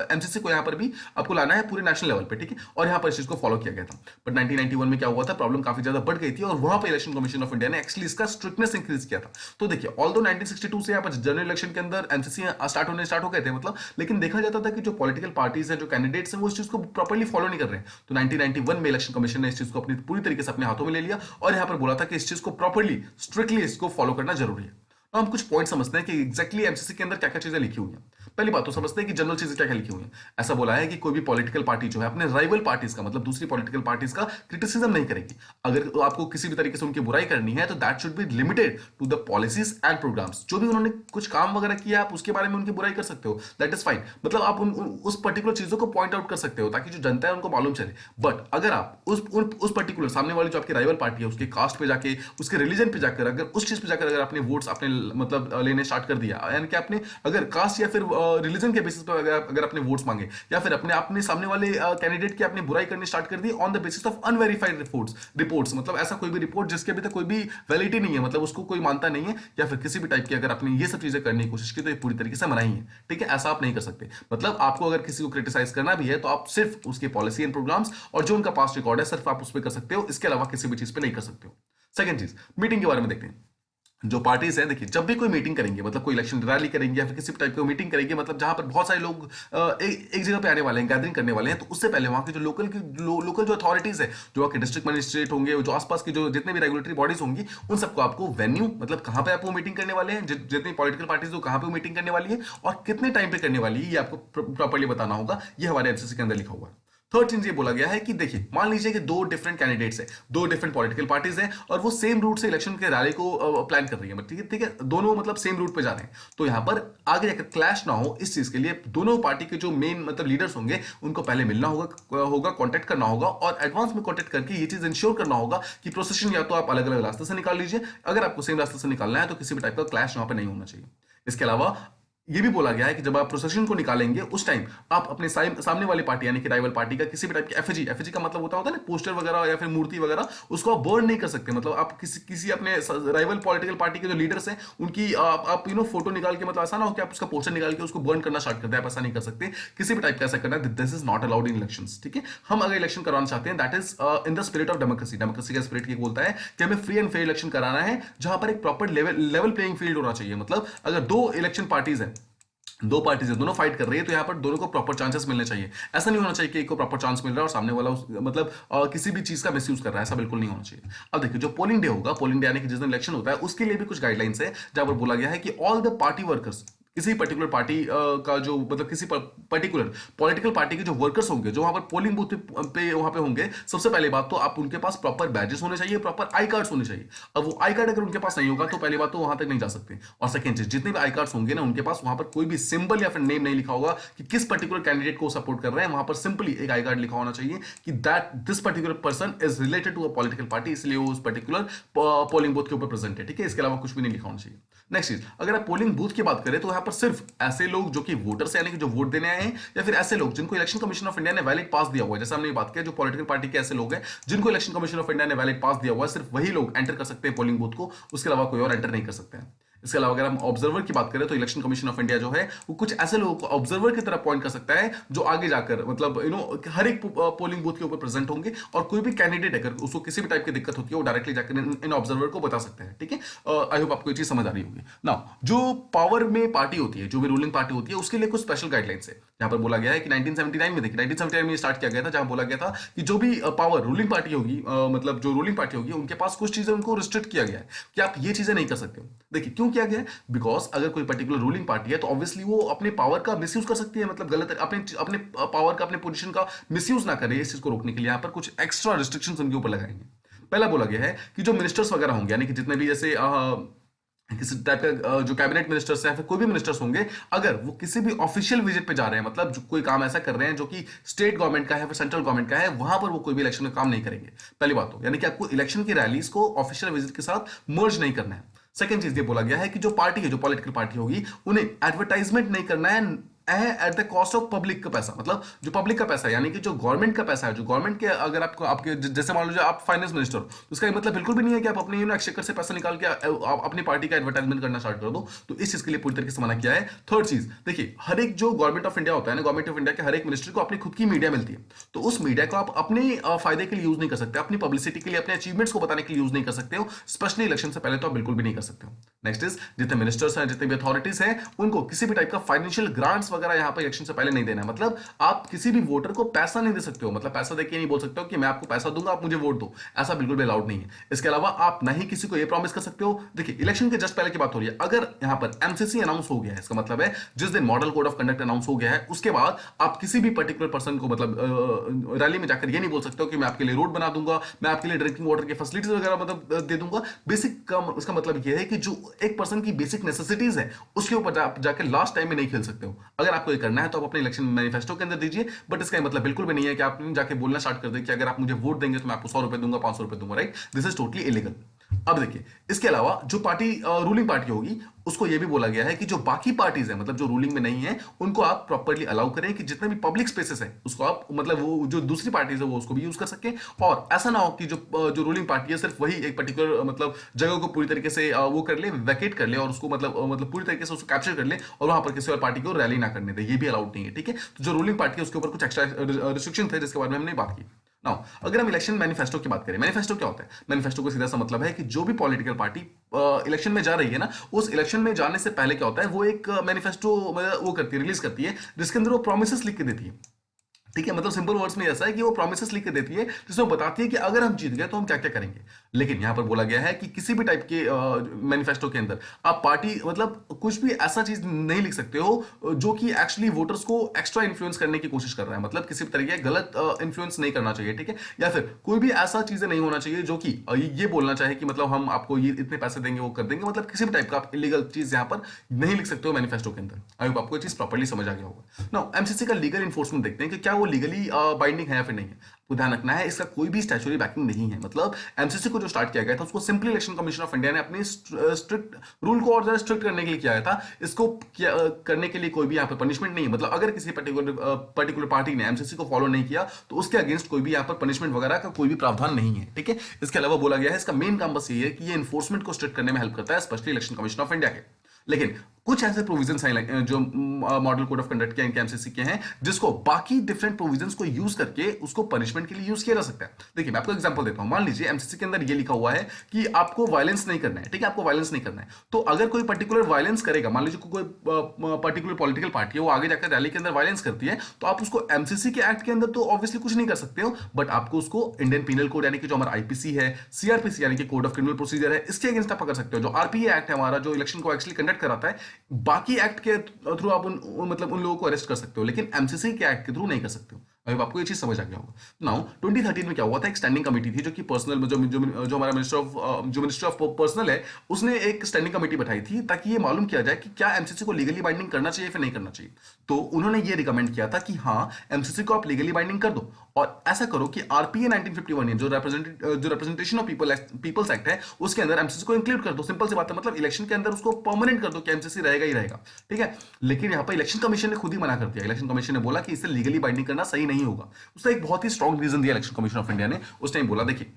एमसीसी को यहाँ पर भी आपको लाना है पूरे नेशनल लेवल पे, ठीक है। और यहाँ पर इस चीज को फॉलो किया गया था। बट 1991 में क्या हुआ था, प्रॉब्लम काफी ज्यादा बढ़ गई थी और वहां पर इलेक्शन कमीशन ऑफ इंडिया ने एक्चुअली इसका स्ट्रिक्टनेस इंक्रीज किया था। तो देखिए ऑल्दो 1962 से यहाँ पर जनरल इलेक्शन के अंदर एमसीसी स्टार्ट हो गए थे मतलब, लेकिन देखा जाता था कि जो पॉलिटिकल पार्टीज है, जो कैंडिडेट्स हैं, वो इस चीज को प्रॉपर्ली फॉलो नहीं कर रहे हैं। तो 1991 में इलेक्शन कमीशन ने इस चीज को अपनी पूरी तरीके से अपने हाथों में ले लिया और यहाँ पर बोला था कि इस चीज को प्रॉपर्ली स्ट्रिक्टली इसको फॉलो करना जरूरी है। तो हम कुछ पॉइंट समझते हैं कि एग्जैक्टली एमसीसी के अंदर क्या क्या चीजें लिखी हुई हैं। पहली बात तो समझते हैं कि जनरल चीजें क्या क्या लिखी हुई हैं। ऐसा बोला है कि कोई भी पॉलिटिकल पार्टी जो है अपने राइवल पार्टीज का मतलब दूसरी पॉलिटिकल पार्टीज का क्रिटिसिज्म नहीं करेगी। अगर आपको किसी भी तरीके से उनकी बुराई करनी है तो that should be limited to the policies and programmes. जो भी उन्होंने कुछ काम वगैरह किया आप उसके बारे में उनकी बुराई कर सकते हो, दैट इज फाइन। मतलब आप उस पर्टिकुलर चीजों को पॉइंट आउट कर सकते हो ताकि जो जनता है उनको मालूम चले। बट अगर आप उस पर्टिकुलर सामने वाली जो आपकी राइवल पार्टी है उसके कास्ट पे जाके, उसके रिलीजन पे जाकर, अगर उस चीज पे जाकर अगर अपने वोट्स अपने मतलब लेने स्टार्ट कर दिया, यानी कि आपने अगर कास्ट या फिर रिलीजन के बेसिस पर अगर अपने वोट्स मांगे या फिर अपने सामने वाले कैंडिडेट की आपने बुराई करनी स्टार्ट कर दी on the basis of unverified reports, मतलब ऐसा कोई भी रिपोर्ट जिसके अभी तक कोई भी वैलिडिटी नहीं है, मतलब उसको कोई मानता नहीं है, या फिर किसी भी टाइप की अगर आपने ये सब चीजें करने की कोशिश की तो ये पूरी तरीके से मनाही है, ठीक है। ऐसा आप नहीं कर सकते। मतलब आपको अगर किसी को क्रिटिसाइज करना भी है तो आप सिर्फ उसके पॉलिसी एंड प्रोग्राम्स और जो उनका पास्ट रिकॉर्ड है सिर्फ आप उस पर कर सकते हो, इसके अलावा किसी भी चीज पे नहीं कर सकते हो। सेकंड चीज, मीटिंग के बारे में देखते हैं। जो पार्टीज हैं, देखिए जब भी कोई मीटिंग करेंगे, मतलब कोई इलेक्शन रैली करेंगे या फिर किसी टाइप की मीटिंग करेंगे, मतलब जहां पर बहुत सारे लोग एक जगह पे आने वाले हैं, गैदरिंग करने वाले हैं, तो उससे पहले वहां के जो लोकल जो अथॉरिटीज है, जो आपके डिस्ट्रिक्ट मजिस्ट्रेट होंगे, जो आसपास की जो जितने भी रेगुलेटरी बॉडीज होंगी, उन सबको आपको वेन्यू मतलब कहां पे आप वो मीटिंग करने वाले हैं, जितनी पॉलिटिकल पार्टीज कहां पे मीटिंग करने वाली है और कितने टाइम पे करने वाली है, ये आपको प्रॉपर्ली बताना होगा। ये हमारे एमसीसी के अंदर लिखा हुआ है। थर्ड चीज ये बोला गया है कि देखिए मान लीजिए कि दो डिफरेंट कैंडिडेट्स हैं, दो डिफरेंट पॉलिटिकल पार्टीज हैं और वो सेम रूट से इलेक्शन के रैली को प्लान कर रही है, ठीक है, दोनों मतलब सेम रूट पे जा रहे हैं। तो यहां पर आगे जाकर क्लैश ना हो, इस चीज के लिए दोनों पार्टी के जो मेन मतलब लीडर्स होंगे उनको पहले मिलना होगा कांटेक्ट करना होगा और एडवांस में कांटेक्ट करके ये चीज इंश्योर करना होगा कि प्रोसेशन या तो आप अलग अलग रास्ते से निकाल लीजिए, अगर आपको सेम रास्ते से निकालना है तो किसी भी टाइप का क्लैश वहां पर नहीं होना चाहिए। इसके अलावा ये भी बोला गया है कि जब आप प्रोसेशन को निकालेंगे उस टाइम आप अपने सामने वाली पार्टी यानी कि राइवल पार्टी का किसी भी टाइप की एफएजी का मतलब होता है ना पोस्टर वगैरह या फिर मूर्ति वगैरह, उसको आप बर्न नहीं कर सकते। मतलब आप किसी किसी अपने राइवल पॉलिटिकल पार्टी के जो लीडर्स हैं उनकी आप फोटो निकाल के, मतलब ऐसा ना हो कि आप उसका पोस्टर निकाल के उसको बर्न करना स्टार्ट कर दे, आप ऐसा नहीं कर सकते। किसी भी टाइप का ऐसा करना, this is not allowed in elections, ठीक है। हम अगर इलेक्शन करवाना चाहते हैं that is in the spirit of democracy. Democracy का स्पिरिट ये बोलता है कि हमें फ्री एंड फेयर इलेक्शन कराना है जहां पर एक प्रॉपर लेवल प्लेइंग फील्ड होना चाहिए। मतलब अगर दो इलेक्शन पार्टीज हैं, दो पार्टीज है, दोनों फाइट कर रही है, तो यहाँ पर दोनों को प्रॉपर चांसेस मिलने चाहिए। ऐसा नहीं होना चाहिए कि एक को प्रॉपर चांस मिल रहा है और सामने वाला मतलब किसी भी चीज का मिसयूज कर रहा है, ऐसा बिल्कुल नहीं होना चाहिए। अब देखिए जो पोलिंग डे होगा, पोलिंग डे यानी कि जिस दिन इलेक्शन होता है उसके लिए भी कुछ गाइडलाइंस है जहां पर बोला गया है कि ऑल द पार्टी वर्कर्स, किसी पर्टिकुलर पार्टी का जो मतलब किसी पर्टिकुलर पॉलिटिकल पार्टी के जो वर्कर्स होंगे जो वहां पर पोलिंग बूथ पे वहां पे होंगे, सबसे पहली बात तो आप उनके पास प्रॉपर बैजेस होने चाहिए, प्रॉपर आई कार्ड्स होने चाहिए। अब वो आई कार्ड अगर उनके पास नहीं होगा तो पहली बात तो वहां तक नहीं जा सकते। और सेकंड चीज, जितने भी आई कार्ड्स होंगे ना उनके पास वहां पर कोई भी सिंबल या फिर नेम नहीं लिखा होगा कि किस पर्टिकुलर कैंडिडेट को सपोर्ट कर रहे हैं। वहां पर सिंपली एक आई कार्ड लिखा होना चाहिए कि that this particular person is related to a political party, इसलिए वो उस पर्टिकुलर पोलिंग बूथ के ऊपर प्रेजेंट है, ठीक है। इसके अलावा कुछ भी नहीं लिखा होना चाहिए। नेक्स्ट चीज, अगर आप पोलिंग बूथ की बात करें तो यहाँ पर सिर्फ ऐसे लोग जो कि वोटर्स यानी कि जो वोट देने आए हैं, या फिर ऐसे लोग जिनको इलेक्शन कमीशन ऑफ इंडिया ने वैलिड पास दिया हुआ है, जैसे हमने बात किया जो पॉलिटिकल पार्टी के ऐसे लोग हैं जिनको इलेक्शन कमीशन ऑफ इंडिया ने वैलिड पास दिया हुआ है, सिर्फ वही लोग एंटर कर सकते हैं पोलिंग बूथ को, उसके अलावा कोई और एंटर नहीं कर सकते हैं। इसके अलावा अगर हम ऑब्जर्वर की बात करें तो इलेक्शन कमीशन ऑफ इंडिया जो है वो कुछ ऐसे लोगों को ऑब्जर्वर की तरह अपॉइंट कर सकता है जो आगे जाकर मतलब हर एक पोलिंग बूथ के ऊपर प्रेजेंट होंगे, और कोई भी कैंडिडेट अगर उसको किसी भी टाइप की दिक्कत होती है वो डायरेक्टली जाकर इन ऑब्जर्वर को बता सकते हैं, ठीक है। आई होप आपको ये चीज समझ आ रही होगी ना। जो पावर में पार्टी होती है, जो भी रूलिंग पार्टी होती है, उसके लिए कुछ स्पेशल गाइडलाइंस है। यहाँ पर बोला गया है कि 1979 में, देखिए 1979 में स्टार्ट किया गया था, जहां बोला गया था कि जो भी पावर रूलिंग पार्टी होगी, मतलब जो रूलिंग पार्टी होगी उनके पास कुछ चीजें उनको रिस्ट्रिक्ट किया गया है कि आप ये चीजें नहीं कर सकते हो। देखिए क्यों किया गया है, बिकॉज अगर कोई पर्टिकुलर रूलिंग पार्टी है तो ऑब्वियसली वो अपने पावर का मिसयूज कर सकती है, मतलब गलत अपने अपने पावर का, अपने पोजीशन का मिसयूज ना करे। इस चीज को रोकने के लिए यहाँ पर कुछ एक्स्ट्रा रिस्ट्रिक्शंस उनके ऊपर लगाएंगे। पहला बोला गया है कि जो मिनिस्टर्स वगैरह होंगे यानी कि जितने भी जैसे किसी टाइप का जो कैबिनेट मिनिस्टर्स है, फिर कोई भी मिनिस्टर्स होंगे, अगर वो किसी भी ऑफिशियल विजिट पे जा रहे हैं, मतलब जो कोई काम ऐसा कर रहे हैं जो कि स्टेट गवर्नमेंट का है फिर सेंट्रल गवर्नमेंट का है, वहां पर वो कोई भी इलेक्शन का काम नहीं करेंगे। पहली बात तो यानी कि आपको इलेक्शन की रैलीज को ऑफिशियल विजिट के साथ मर्ज नहीं करना है। सेकंड चीज ये बोला गया है कि जो पार्टी है, जो पॉलिटिकल पार्टी होगी, उन्हें एडवर्टाइजमेंट नहीं करना है at the cost of public का पैसा। मतलब जो पब्लिक का पैसा है यानी कि जो गवर्नमेंट का पैसा है, जो गवर्नमेंट के अगर आपको आपके जैसे मान लीजिए आप फाइनेंस मिनिस्टर हो, तो इसका मतलब बिल्कुल भी नहीं है कि आप अपने एक्सचेकर से पैसा निकाल के आप अपनी पार्टी का एडवर्टाइजमेंट करना स्टार्ट कर दो। तो इस चीज के लिए पूरी तरीके से मना किया है। थर्ड चीज देखिए, हर एक जो गवर्नमेंट ऑफ इंडिया होता है ना, गवर्नमेंट ऑफ इंडिया के हर एक मिनिस्टर को अपनी खुद की मीडिया मिलती है, तो उस मीडिया को आप अपने फायदे के लिए यूज नहीं कर सकते, अपनी पब्लिसिटी के लिए, अपने अचीवमेंट्स को बताने के लिए यूज नहीं कर सकते हो, स्पेशली इलेक्शन से पहले तो आप बिल्कुल भी नहीं कर सकते हो। नेक्स्ट इज, जितने मिनिस्टर्स हैं, जितने भी अथॉरिटीज हैं, उनको किसी भी टाइप का फाइनेंशियल ग्रांट्स वगैरह यहाँ पर इलेक्शन से पहले नहीं देना है। मतलब आप किसी भी वोटर को पैसा नहीं दे सकते हो, मतलब पैसा देके नहीं बोल सकते हो कि मैं आपको पैसा दूंगा आप मुझे वोट दो, ऐसा बिल्कुल भी अलाउड नहीं है। इसके अलावा आप ना ही किसी को ये प्रॉमिस कर सकते हो। देखिए इलेक्शन के जस्ट पहले की बात हो रही है, अगर यहाँ पर एमसीसी अनाउंस हो गया है, इसका मतलब है जिस दिन model code of conduct announce हो गया है उसके बाद आप किसी भी पर्टिकुलर पर्सन को मतलब रैली में जाकर ये नहीं बोल सकते हो कि मैं आपके लिए रोड बना दूंगा, मैं आपके लिए ड्रिंकिंग वाटर की फैसिलिटीज वगैरह मतलब दे दूंगा। बेसिक का इसका मतलब ये है कि जो एक पर्सन की बेसिक नेसेसिटीज है उसके ऊपर जाकर लास्ट टाइम में नहीं खेल सकते हो। अगर आपको ये करना है तो आप अपने इलेक्शन मैनिफेस्टो के अंदर दीजिए, बट इसका मतलब बिल्कुल भी नहीं है कि आप जाके बोलना स्टार्ट कर दें कि अगर आप मुझे वोट देंगे तो मैं आपको 100 रुपए दूंगा, 500 रुपए दूंगा, right. This is totally illegal. अब देखिए इसके अलावा जो पार्टी रूलिंग पार्टी होगी उसको यह भी बोला गया है कि जो बाकी पार्टीज है, मतलब जो रूलिंग में नहीं है, उनको आप प्रॉपर्ली अलाउ करें कि जितने भी पब्लिक स्पेसेस है उसको आप मतलब वो जो दूसरी पार्टीज है वो उसको भी यूज कर सके। और ऐसा ना हो कि जो रूलिंग पार्टी है सिर्फ वही एक पर्टिकुलर मतलब जगह को पूरी तरीके से वो कर ले, वैकेट कर ले और उसको मतलब पूरी तरीके से उसको कैप्चर कर ले और वहां पर किसी और पार्टी को रैली ना करने दे, ये भी अलाउड नहीं है, ठीक है। तो जो रूलिंग पार्टी है उसके ऊपर कुछ एक्स्ट्रा रिस्ट्रिक्शन थे जिसके बारे में हमने बात की। नाउ अगर हम इलेक्शन मैनिफेस्टो की बात करें, मैनिफेस्टो क्या होता है? मैनिफेस्टो को सीधा सा मतलब है कि जो भी पॉलिटिकल पार्टी इलेक्शन में जा रही है ना, उस इलेक्शन में जाने से पहले क्या होता है, वो एक मैनिफेस्टो वो करती है, रिलीज करती है, जिसके अंदर वो प्रॉमिसेस लिख के देती है, ठीक है। मतलब सिंपल वर्ड्स में ऐसा है कि वो प्रॉमिसेस लिख के देती है जिसमें बताती है कि अगर हम जीत गए तो हम क्या क्या करेंगे। लेकिन यहां पर बोला गया है कि किसी भी टाइप के मैनिफेस्टो के अंदर आप पार्टी मतलब कुछ भी ऐसा चीज नहीं लिख सकते हो जो कि एक्चुअली वोटर्स को एक्स्ट्रा इन्फ्लुएंस करने की कोशिश कर रहा है, मतलब किसी भी तरीके गलत इन्फ्लुएंस नहीं करना चाहिए, ठीक है। या फिर कोई भी ऐसा चीजें नहीं होना चाहिए जो कि ये बोलना चाहे कि मतलब हम आपको ये इतने पैसे देंगे वो कर देंगे, मतलब किसी भी टाइप का आप इलीगल चीज यहां पर नहीं लिख सकते हो मैनिफेस्टो के अंदर। आई होप आपको ये चीज प्रॉपर्ली समझ आ गया होगा। नाउ एमसीसी का लीगल इन्फोर्समेंट देखते हैं कि क्या वो लीगली बाइंडिंग है या फिर नहीं है। आपको ध्यान रखना है इसका कोई भी स्टैच्यूटरी बैकिंग नहीं है। मतलब एमसीसी को जो स्टार्ट किया गया था उसको simply election commission of India ने अपने स्ट्रिक्ट रूल को और ज्यादा स्ट्रिक्ट करने के लिए किया था। इसको करने के लिए कोई भी यहाँ पर पनिशमेंट नहीं है। मतलब अगर किसी पर्टिकुलर पार्टी ने एमसीसी को फॉलो नहीं किया तो उसके अगेंस्ट कोई भी यहाँ पर पनिशमेंट वगैरह का कोई भी प्रावधान नहीं है, ठीक है। इसके अलावा बोला गया है इसका मेन काम बस ये है कि ये इन्फोर्समेंट को स्ट्रिक्ट करने में हेल्प करता है, specially election commission of India के। लेकिन कुछ ऐसे प्रोविजंस हैं जो मॉडल कोड ऑफ कंडक्ट के एमसीसी के हैं जिसको बाकी डिफरेंट प्रोविजंस को यूज करके उसको पनिशमेंट के लिए यूज किया जा सकता है। देखिए मैं आपको एग्जांपल देता हूं। मान लीजिए एमसीसी के अंदर ये लिखा हुआ है कि आपको वायलेंस नहीं करना है, ठीक है, आपको वायलेंस नहीं करना है। तो अगर कोई पर्टिकुलर वायलेंस करेगा, मान लीजिए कोई पर्टिकुलर पॉलिटिकल पार्टी है वो आगे जाकर रैली के अंदर वायलेंस करती है, तो आप उसको एमसीसी के एक्ट के अंदर तो ऑब्वियसली कुछ नहीं कर सकते हो, बट आपको उसको इंडियन पीनल कोड यानी कि जो हमारा आईपीसी है, सीआरपीसी यानी कि कोड ऑफ क्रिमिनल प्रोसीजर है, इसके अगेंस्ट आप कर सकते हो। जो आरपीए एक्ट है हमारा जो इलेक्शन को एक्चुअली कंडक्ट कराता है, बाकी एक्ट के थ्रू आप मतलब उन लोगों को अरेस्ट कर सकते हो, लेकिन एमसीसी के एक्ट के थ्रू नहीं कर सकते हो। अभी आपको ये चीज समझ आ गया होगा। नाउ 2013 में क्या हुआ था, एक स्टैंडिंग कमेटी थी जो कि पर्सनल जो हमारा मिनिस्टर ऑफ पर्सनल है उसने एक स्टैंडिंग कमेटी बैठाई थी ताकि ये मालूम किया जाए कि क्या एमसीसी को लीगली बाइंडिंग करना चाहिए फिर नहीं करना चाहिए। तो उन्होंने ये रिकमेंड किया था कि हाँ एमसीसी को आप लीगली बाइंडिंग कर दो और ऐसा करो कि आरपीए 1951 जो रिप्रेजेंटेशन ऑफ पीपल्स एक्ट है उसके अंदर एमसीसी को इंक्लूड कर दो। सिंपल सी बात है, मतलब इलेक्शन के अंदर उसको परमानेंट कर दो कि एमसीसी रहेगा ही रहेगा, ठीक है। लेकिन यहाँ पर इलेक्शन कमीशन ने खुद ही मना कर दिया। इलेक्शन कमीशन ने बोला कि इसे लीगली बाइंडिंग करना सही नहीं होगा। उसका एक बहुत ही स्ट्रॉन्ग रीजन दिया इलेक्शन कमीशन ऑफ इंडिया ने। उस टाइम बोला देखिए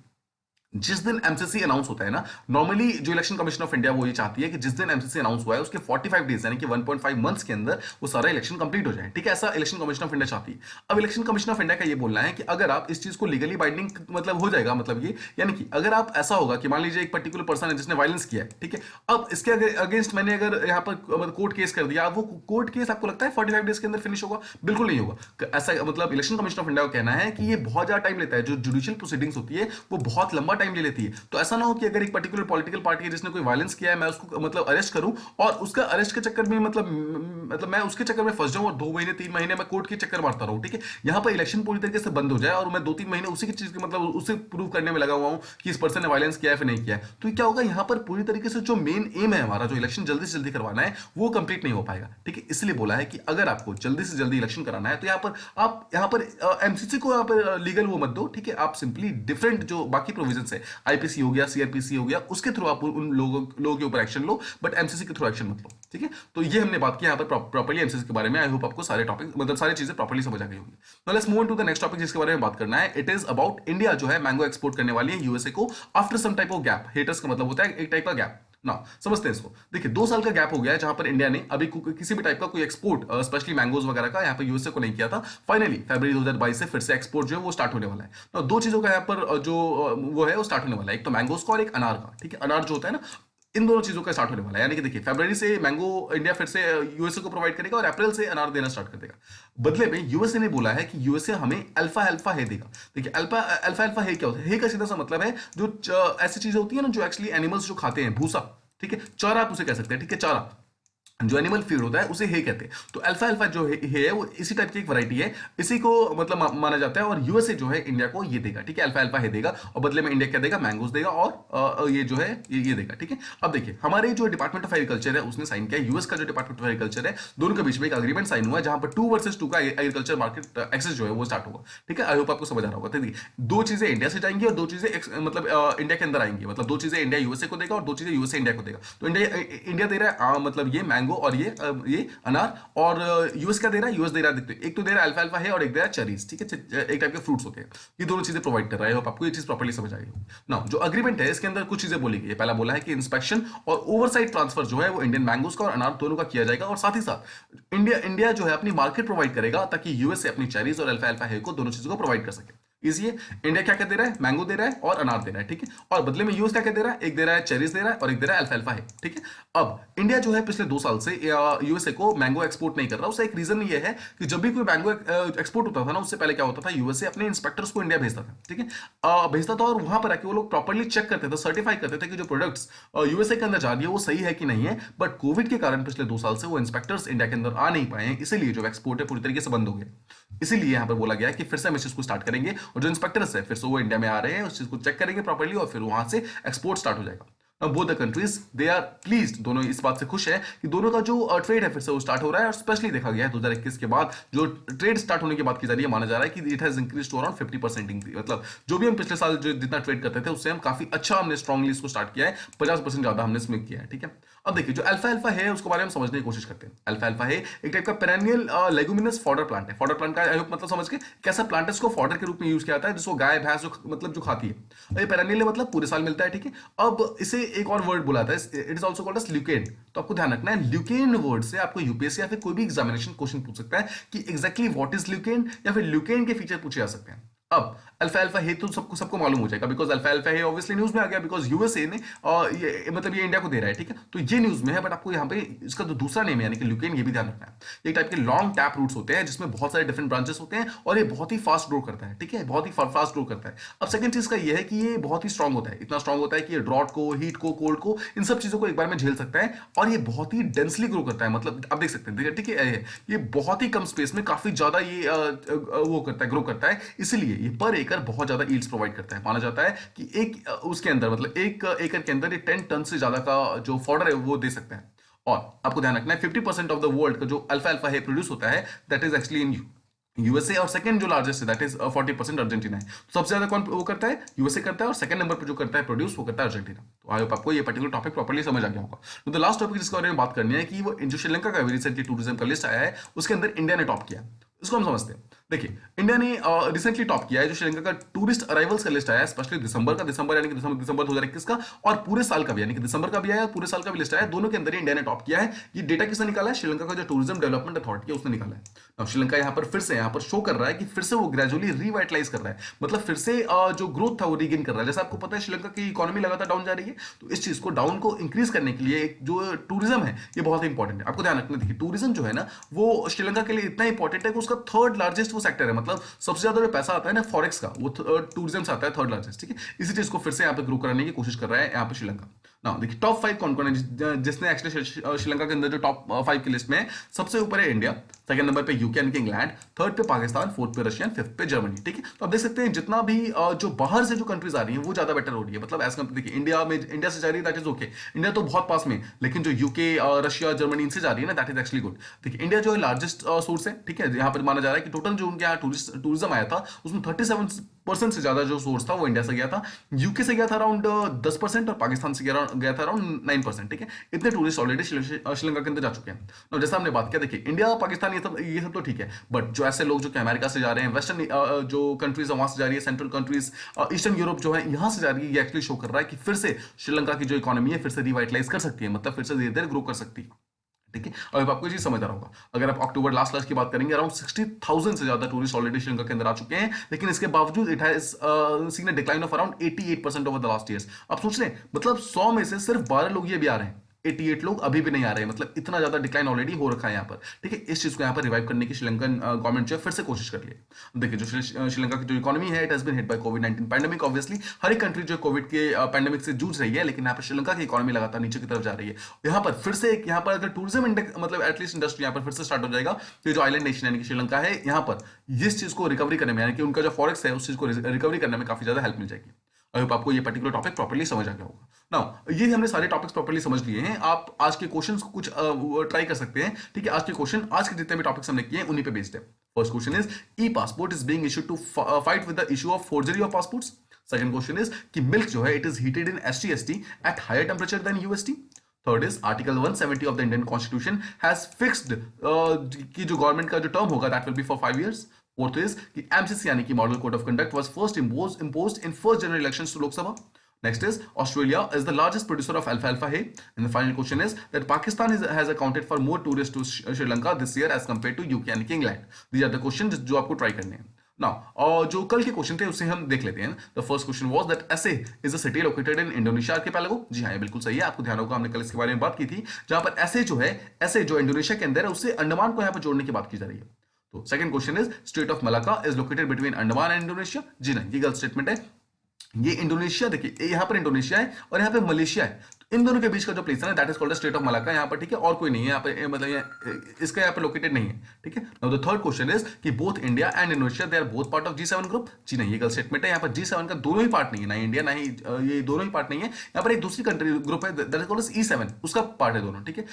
जिस दिन एमसीसी अनाउंस होता है ना, नॉर्मली जो इलेक्शन कमीशन ऑफ इंडिया वो ये चाहती है कि जिस दिन एमसीसी अनाउंस हुआ है उसके 45 डेज यानी कि 1.5 मंथ्स के अंदर वो सारा इलेक्शन कंप्लीट हो जाए, ठीक है। ऐसा इलेक्शन कमीशन ऑफ इंडिया चाहती है। अब इलेक्शन कमीशन ऑफ इंडिया का ये बोलना है कि अगर आप इस चीज को लीगली बाइंडिंग मतलब हो जाएगा, मतलब ये यानी कि अगर आप ऐसा होगा कि मान लीजिए एक पर्टिकुलर पर्सन है जिसने वायलेंस किया है, ठीक है, अब इसके अगेंस्ट मैंने अगर यहाँ पर कोर्ट केस कर दिया, वो कोर्ट केस आपको लगता है 45 डेज के अंदर फिनिश होगा? बिल्कुल नहीं होगा। ऐसा मतलब इलेक्शन कमीशन ऑफ इंडिया का कहना है कि ये बहुत ज्यादा टाइम लेता है। जो जुडिशियल प्रोसीडिंग्स होती है वो बहुत लंबा टाइम ले लेती है। तो ऐसा ना हो कि अगर एक पर्टिकुलर पॉलिटिकल पार्टी है जिसने कोई वायलेंस किया है मैं उसको मतलब अरेस्ट करूं और उसका अरेस्ट के चक्कर में मतलब मैं उसके चक्कर में फंस जाऊं और 2 महीने 3 महीने मैं कोर्ट के चक्कर मारता रहूं, ठीक है। यहां पर इलेक्शन पूरी तरीके से बंद हो जाए और मैं 2-3 महीने उसी की चीज के मतलब उसे प्रूव करने में लगा हुआ हूं कि इस पर्सन ने वायलेंस किया है फिर नहीं किया है, तो क्या होगा यहां पर पूरी तरीके से जो मेन एम है हमारा जो इलेक्शन जल्दी से जल्दी करवाना है वो कंप्लीट नहीं हो पाएगा, ठीक है। इसलिए बोला है कि अगर आपको जल्दी से जल्दी इलेक्शन कराना है तो यहां पर एमसीसी को यहां पर लीगल वो मत दो, ठीक है। आप सिंपली डिफरेंट जो बाकी प्रोविजंस है, आईपीसी हो गया, सीआरपीसी हो गया, उसके थ्रू आप उन लोगों के ऊपर एक्शन लो, बट एमसीसी के थ्रू एक्शन मत लो, ठीक है। तो ये हमने बात की यहाँ पर प्रॉपर्ली एमसीसी के बारे में। आई होप आपको सारे टॉपिक मतलब सारी चीजें प्रॉपर्ली समझ आ गई होंगी। Now let's move on to the next topic जिसके बारे में बात करना है। इट इज अबाउट इंडिया जो है मैंगो एक्सपोर्ट करने वाली है यूएसए को after some type of gap. Haters का मतलब होता है एक टाइप का गैप ना, समझते हैं इसको। देखिए 2 साल का गैप हो गया है जहां पर इंडिया ने अभी किसी भी टाइप का कोई एक्सपोर्ट स्पेशली मैंगोज वगैरह का यहाँ पर यूएसए को नहीं किया था। फाइनली फरवरी 2022 से फिर से एक्सपोर्ट जो है वो स्टार्ट होने वाला है। तो 2 चीजों का यहाँ पर जो वो है वो स्टार्ट होने वाला है, एक तो मैंगोज का और एक अनार का, ठीक है। अनार जो होता है ना, इन दोनों चीजों का स्टार्ट होने वाला है। यानी कि देखिए फरवरी से मैंगो इंडिया फिर से यूएसए को प्रोवाइड करेगा और अप्रैल से अनार देना स्टार्ट कर देगा। बदले में यूएसए ने बोला है कि यूएसए हमें अल्फा अल्फा है देगा। देखिए अल्फा अल्फा अल्फा है क्या होता है? है का सीधा सा मतलब है जो ऐसी चीजें होती है ना जो एक्चुअली एनिमल्स जो खाते हैं, भूसा, ठीक है, चारा आप उसे कह सकते हैं, ठीक है। चारा जो एनिमल फीड होता है उसे हे कहते हैं। तो अल्फा अल्फा जो है वो इसी टाइप की एक वैरायटी है, इसी को मतलब माना जाता है। और यूएसए जो है इंडिया को ये देगा, ठीक है, अल्फा अल्फा हे देगा और बदले में इंडिया क्या देगा? मैंगोज देगा और ये जो है ये देगा, ठीक है। अब देखिए हमारे जो डिपार्टमेंट ऑफ एग्रीकल्चर है उसने साइन किया, यूएस का जो डिपार्टमेंट ऑफ एग्रीकल्चर है, दोनों के बीच में एक अग्रीमेंट साइन हुआ है जहां पर 2 वर्सेस 2 का एग्रीकल्चर मार्केट एक्सेस जो है वो स्टार्ट होगा, ठीक है। आई होप आपको समझ आ रहा होगा। देखिए 2 चीजें इंडिया से जाएंगी और 2 चीजें मतलब इंडिया के अंदर आएंगी। मतलब 2 चीजें इंडिया यूएसए को देगा और 2 चीजें यूएसए इंडिया को देगा। तो इंडिया दे रहा है मतलब ये मैंगो और ये अनार, और यूएस क्या दे रहा है? यूएस दे रहा है, देखते एक तो दे रहा है अल्फा अल्फा है और एक दे रहा है चेरीज, ठीक है, एक टाइप के फ्रूट्स होते हैं। ये दोनों चीजें प्रोवाइड कर रहा है। आपको ये चीज प्रॉपर्ली समझ आई हो ना। जो अग्रीमेंट है इसके अंदर कुछ चीजें बोली गई है। पहला बोला है कि इंस्पेक्शन और ओवरसाइट ट्रांसफर जो है वो इंडियन मैंगोज का और अनार दोनों का किया जाएगा और साथ ही साथ इंडिया जो है अपनी मार्केट प्रोवाइड करेगा ताकि यूएस अपनी चेरीज और अल्फा अल्फा है को दोनों चीजों को प्रोवाइड कर सके। इजी है। इंडिया क्या क्या दे रहा है? मैंगो दे रहा है और अनार दे रहा है, ठीक है। और बदले में यूएस क्या क्या दे रहा है? एक दे रहा है चेरीज दे रहा है और एक दे रहा है अल्फा अल्फा है, ठीक है। अब इंडिया जो है पिछले 2 साल से यूएसए को मैंगो एक्सपोर्ट नहीं कर रहा। उसका एक रीजन ये है कि जब भी कोई मैंगो एक्सपोर्ट होता था ना, उससे पहले क्या होता था, यूएसए अपने इंस्पेक्टर्स को इंडिया भेजता था, ठीक है, भेजता था और वहां पर आके वो लोग प्रॉपर्ली चेक करते थे, सर्टिफाई करते थे कि जो प्रोडक्ट्स यूएसए के अंदर जा रही है वो सही है कि नहीं है। बट कोविड के कारण पिछले 2 साल से वो इंस्पेक्टर्स इंडिया के अंदर आ नहीं पाए हैं, इसीलिए जो एक्सपोर्ट है पूरी तरीके से बंद हो गया। इसीलिए यहां पर बोला गया है कि फिर से हम इस चीज को स्टार्ट करेंगे और जो इंस्पेक्टर्स है फिर से वो इंडिया में आ रहे हैं, उस चीज को चेक करेंगे प्रॉपर्ली और फिर वहां से एक्सपोर्ट स्टार्ट हो जाएगा। Both the countries they are pleased, दोनों इस बात से खुश है कि दोनों का जो ट्रेड है फिर से वो स्टार्ट हो रहा है, और स्पेशली देखा गया है 2021 के बाद जो ट्रेड स्टार्ट होने की बात की जा रही है, माना जा रहा है कि it has increase to around 50% increase, मतलब जो भी हम पिछले साल जो जितना ट्रेड करते थे उससे हम काफी अच्छा हमने स्ट्रांगली इसको स्टार्ट किया है, 50% ज्यादा हमने इसमें किया है, ठीक है। अब देखिए जो अल्फा अल्फा है उसके बारे में समझने की कोशिश करते हैं। अल्फा अल्फा है एक टाइप का पेरेनियल लेगुमिनस फॉडर प्लांट है। फॉडर प्लांट का आई होप मतलब समझ के कैसा प्लांट है, इसको फॉडर के रूप में यूज किया जाता है, जिसको गाय भैंस जो मतलब जो खाती है। ये पेरेनियल मतलब पूरे साल मिलता है, ठीक है। अब इसे एक और वर्ड बुलाता है, it is also called as lichen. तो आपको ध्यान रखना है, ल्यूकेन वर्ड से आपको यूपीएससी या फिर कोई भी एग्जामिनेशन क्वेश्चन पूछ सकता है कि एग्जैक्टली व्हाट इज ल्यूकेन, या फिर ल्यूकेन के फीचर पूछे जा सकते हैं। अब अल्फा अल्फा है तो सबको मालूम हो जाएगा, बिकॉज अल्फा अल्फा है ऑब्वियसली न्यूज में आ गया, बिकॉज यूएसए ने ये मतलब ये इंडिया को दे रहा है, ठीक है। तो ये न्यूज में है, बट आपको यहाँ पे इसका जो दूसरा नेम है यानी कि ल्यूकेन, ये भी ध्यान रखना है। ये टाइप के लॉन्ग टैप रूट्स होते हैं जिसमें बहुत सारे डिफरेंट ब्रांचेस होते हैं, और ये बहुत ही फास्ट ग्रो करता है, ठीक है, बहुत ही फास्ट ग्रो करता है। अब सेकंड चीज का ये है कि ये बहुत ही स्ट्रांग होता है, इतना स्ट्रांग होता है कि ये ड्रॉट को, हीट को, कोल्ड को, इन सब चीजों को एक बार में झेल सकता है, और ये बहुत ही डेंसली ग्रो करता है। मतलब आप देख सकते हैं, ठीक है, ये बहुत ही कम स्पेस में काफी ज्यादा ये वो करता है, ग्रो करता है, इसलिए ये पर एकड़ बहुत ज्यादा यील्ड्स प्रोवाइड करता है। माना जाता है कि एक उसके अंदर मतलब एक एकड़ के अंदर ये 10 टन से ज्यादा का जो फॉडर है वो दे सकता है। और आपको ध्यान रखना है 50% ऑफ द वर्ल्ड का जो अल्फा अल्फा है प्रोड्यूस होता है, that is actually in USA, और सेकंड जो लार्जेस्ट है दैट इज 40% अर्जेंटीना है। तो सबसे ज्यादा कौन वो करता है, यूएसए करता है, और सेकंड नंबर पर जो करता है प्रोड्यूस वो करता है अर्जेंटीना। तो आई होप आपको ये पर्टिकुलर टॉपिक प्रॉपर्ली समझ आ गया होगा। तो द लास्ट टॉपिक जिसके बारे में बात करनी है कि वो जो श्रीलंका का रिसेंटली टूरिज्म का लिस्ट आया है उसके अंदर इंडिया ने टॉप किया, इसको हम समझते हैं। देखिए इंडिया ने रिसेंटली टॉप किया है जो श्रीलंका का टूरिस्ट अराइवल्स का लिस्ट आया है, स्पेशली दिसंबर का, दिसंबर यानी कि दिसंबर 2021 का, और पूरे साल का भी यानी कि दिसंबर का भी आया, पूरे साल का भी लिस्ट आया, दोनों के अंदर इंडिया ने टॉप किया है। ये डेटा किसने निकाला है, श्रीलंका का जो टूरिज्म डेवलपमेंट अथॉरिटी है उसने निकाला है। अब श्रीलंका यहाँ पर फिर से यहाँ पर शो कर रहा है कि फिर से वो ग्रेजुअली रिवाइटलाइज कर रहा है, मतलब फिर से जो ग्रोथ था वो रीगेन कर रहा है। जैसे आपको पता है श्रीलंका की इकोनॉमी लगातार डाउन जा रही है, तो इस चीज को डाउन को इंक्रीज करने के लिए जो टूरिज्म है ये बहुत इंपॉर्टेंट है। आपको ध्यान रखना, देखिए टूरिज्म जो है ना वो श्रीलंका के लिए इतना इंपॉर्टेंट है कि उसका थर्ड लार्जेस्ट वो सेक्टर है, मतलब सबसे ज्यादा जो पैसा आता है ना फॉरेक्स का वो टूरिज्म से आता है, थर्ड लार्जेस्ट, ठीक है। इसी चीज को फिर से यहाँ पे ग्रो कराने की कोशिश कर रहा है यहाँ पे श्रीलंका। ना देखिए टॉप 5 कौन कौन है जिसने एक्चुअली श्रीलंका के अंदर जो टॉप 5 की लिस्ट में है, सबसे ऊपर है इंडिया, सेकंड नंबर पे यूके यानी कि इंग्लैंड, थर्ड पे पाकिस्तान, फोर्थ पे रशिया, फिफ्थ पे जर्मनी, ठीक है। तो आप देख सकते हैं जितना भी जो बाहर से जो कंट्रीज आ रही है वो ज्यादा बेटर हो रही है, मतलब एज कम्पेयर देखिए इंडिया से जा रही है दैट इज ओके, इंडिया तो बहुत पास में, लेकिन जो यूके रशिया जर्मनी इनसे जा रही है ना दैट इज एक्चुअली गुड। देखिए इंडिया जो है लार्जेस्ट सोर्स है, ठीक है, यहाँ पर माना जा रहा है कि टोटल जो उनके यहाँ टूरिज्म आया था उसमें 37% से ज्यादा जो सोर्स था वो इंडिया से गया था, यूके से गया था अराउंड 10%, और पाकिस्तान से गया था अराउंड 9%, ठीक है। इतने टूरिस्ट ऑलरेडी श्रीलंका के अंदर जा चुके हैं। तो जैसा हमने बात किया, देखिए इंडिया पाकिस्तान ये सब तो ठीक है, बट जो ऐसे लोग जो कि अमेरिका से जा रहे हैं, वेस्टर्न जो कंट्रीज है वहां से जा रही है, सेंट्रल कंट्रीज, ईस्टर्न यूरोप जो है यहाँ से जा रही है, ये एक्चुअली शो कर रहा है कि फिर से श्रीलंका की जो इकोनॉमी है फिर से रिवाइटलाइज कर सकती है, मतलब फिर से धीरे धीरे ग्रो कर सकती है, ठीक है। और अब आपको ये चीज समझ आ रहा होगा, अगर आप अक्टूबर लास्ट की बात करेंगे, अराउंड 60,000 से ज्यादा टूरिस्ट ऑलरेडी श्रीलंका के अंदर आ चुके हैं, लेकिन इसके बावजूद it has seen a decline of around 88% over the last years. आप सोच रहे हैं मतलब 100 में से सिर्फ 12 लोग ये भी आ रहे हैं, 88 लोग अभी भी नहीं आ रहे हैं, मतलब इतना ज्यादा डिक्लाइन ऑलरेडी हो रखा है यहाँ पर, ठीक है। इस चीज को यहाँ पर रिवाइव करने की श्रीलंकन गवर्नमेंट जो है फिर से कोशिश कर रही है। देखिए जो श्रीलंका की जो इकोनॉमी है it has been hit by कोविड-19 पैंडेमिक, ऑब्वियसली हर एक कंट्री जो कोविड के पैंडेमिक से जूझ रही है, लेकिन यहाँ पर श्रीलंका की इकोनॉमी लगातार नीचे की तरफ जा रही है। यहाँ पर फिर से यहाँ पर अगर टूरिज्म इंडेक्स मतलब एटलीस्ट इंडस्ट्री यहाँ पर फिर से स्टार्ट हो जाएगा, तो जो आइलैंड नेशन यानी कि श्रीलंका है यहाँ पर इस चीज को रिकवरी करने में यानी कि उनका जो फॉरेक्स है उस चीज को रिकवरी करने में काफी ज्यादा हेल्प मिल जाएगी। आई होप आपको ये पर्टिकुलर टॉपिक प्रॉपर्ली समझ आ गया होगा। नाउ ये हमने सारे टॉपिक्स प्रॉपर्ली समझ लिए हैं, आप आज के क्वेश्चंस को कुछ ट्राई कर सकते हैं, ठीक है। आज के क्वेश्चन आज के जितने भी टॉपिक्स हमने किए हैं उन्हीं पे बेस्ड है। First question is e passport is being issued to fight with the issue of forgery of passports. Second question is कि मिल्क जो है it is heated in ST/ST at higher temperature than UST। Third is article 170 of the Indian constitution has fixed कि जो government का जो term होगा that will be for 5 years। Fourth is कि MCC यानी कि model code of conduct was first imposed in first general elections to Lok Sabha. Next is Australia is the largest producer of alfalfa hay. And the final question is that Pakistan has accounted for more tourists to Sri Lanka this year as compared to UK and England. These are the questions जो आपको try करने हैं। Now, जो कल के question थे उससे हम देख लेते हैं। The first question was that Aceh is a city located in Indonesia archipelago. जी हाँ, ये बिल्कुल सही है, आपको ध्यान होगा हमने कल इसके बारे में बात की थी, जहां पर Aceh जो है, Aceh जो इंडोनेशिया के अंदर है उससे अंडमान को यहाँ पर जोड़ने की बात की जा रही है। तो second question is state of Malacca is located between Andaman and Indonesia. जी नहीं, ये गलत स्टेटमेंट है, ये इंडोनेशिया, देखिए यहाँ पर इंडोनेशिया है और यहाँ पे मलेशिया है, तो इन दोनों के बीच का जो प्लेस है ना that is called state of Malacca. यहाँ पर ठीक है, और कोई नहीं है यहाँ पे, मतलब इसका यहाँ पे लोकेटेड नहीं है। ठीक है, now the third question is कि both India and Indonesia they are both part of G7 group. जी नहीं, ये गलत स्टेटमेंट है। यहाँ पर G7 का दोनों ही पार्ट नहीं है, ना इंडिया ना ही ये दोनों ही पार्ट नहीं है। यहाँ पर एक दूसरी कंट्री ग्रुप है दैट इज कॉल्ड E7, उसका पार्ट है दोनों। ठीक है,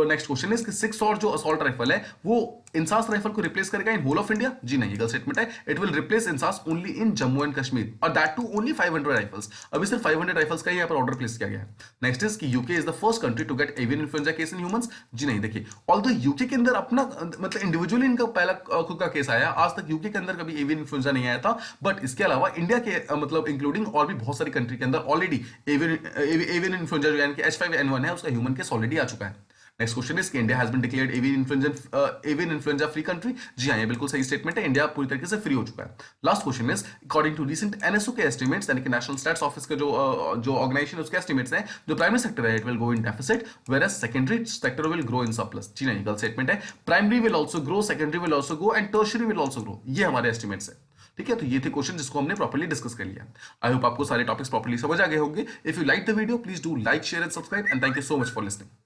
नेक्स्ट क्वेश्चन इज कि 6 और जो असॉल्ट राइफल है वो इंसास राइफल को रिप्लेस करेगा इन होल ऑफ इंडिया। जी नहीं, ये गलत स्टेटमेंट है। It will replace INSAS only in Jammu and Kashmir, और दैट टू ओनली 500 राइफल्स। अभी सिर्फ 500 राइफल्स का ही यहाँ पर ऑर्डर प्लेस किया गया है। नेक्स्ट इज कि UK is the first country to get avian influenza case in humans. जी नहीं, देखिए ऑल्दो यूके के अंदर अपना मतलब इंडिविजुअली इनका पहला खुद का केस आया, आज तक यूके के अंदर कभी एवियन इन्फ्लुएंजा नहीं आया था। बट इसके अलावा इंडिया के मतलब इंक्लूडिंग और भी बहुत सारी कंट्री के अंदर ऑलरेडी एवियन इन्फ्लुएंजा जो यानी कि H5N1 है उसका ह्यूमन केस ऑलरेडी आ चुका है। नेक्स्ट क्वेश्चन इज कि India has been declared avian influenza free country. जी हाँ, ये बिल्कुल सही स्टेटमेंट है, इंडिया पूरी तरीके से फ्री हो चुका है। Last question is according to recent NSO के एस्टिमेट्स, यानी कि नेशनल स्टैट्स ऑफिस के जो ऑर्गेनाइजेशन है उसके एस्टिमेट्स हैं, जो प्राइमरी सेक्टर है it will go in deficit whereas secondary sector will grow in surplus. जी नहीं, गलत स्टेटमेंट है। Primary will also grow, secondary will also grow and tertiary will also grow, ये हमारे एस्टिमेट्स है। ठीक है, तो ये थे क्वेश्चन जिसको हमने प्रॉपर्ली डिस्कस कर लिया। आई होप आपको सारे टॉपिक्स प्रॉपर्ली समझ आ गए होंगे। If you like the video please do like, share and subscribe, and thank you so much for listening.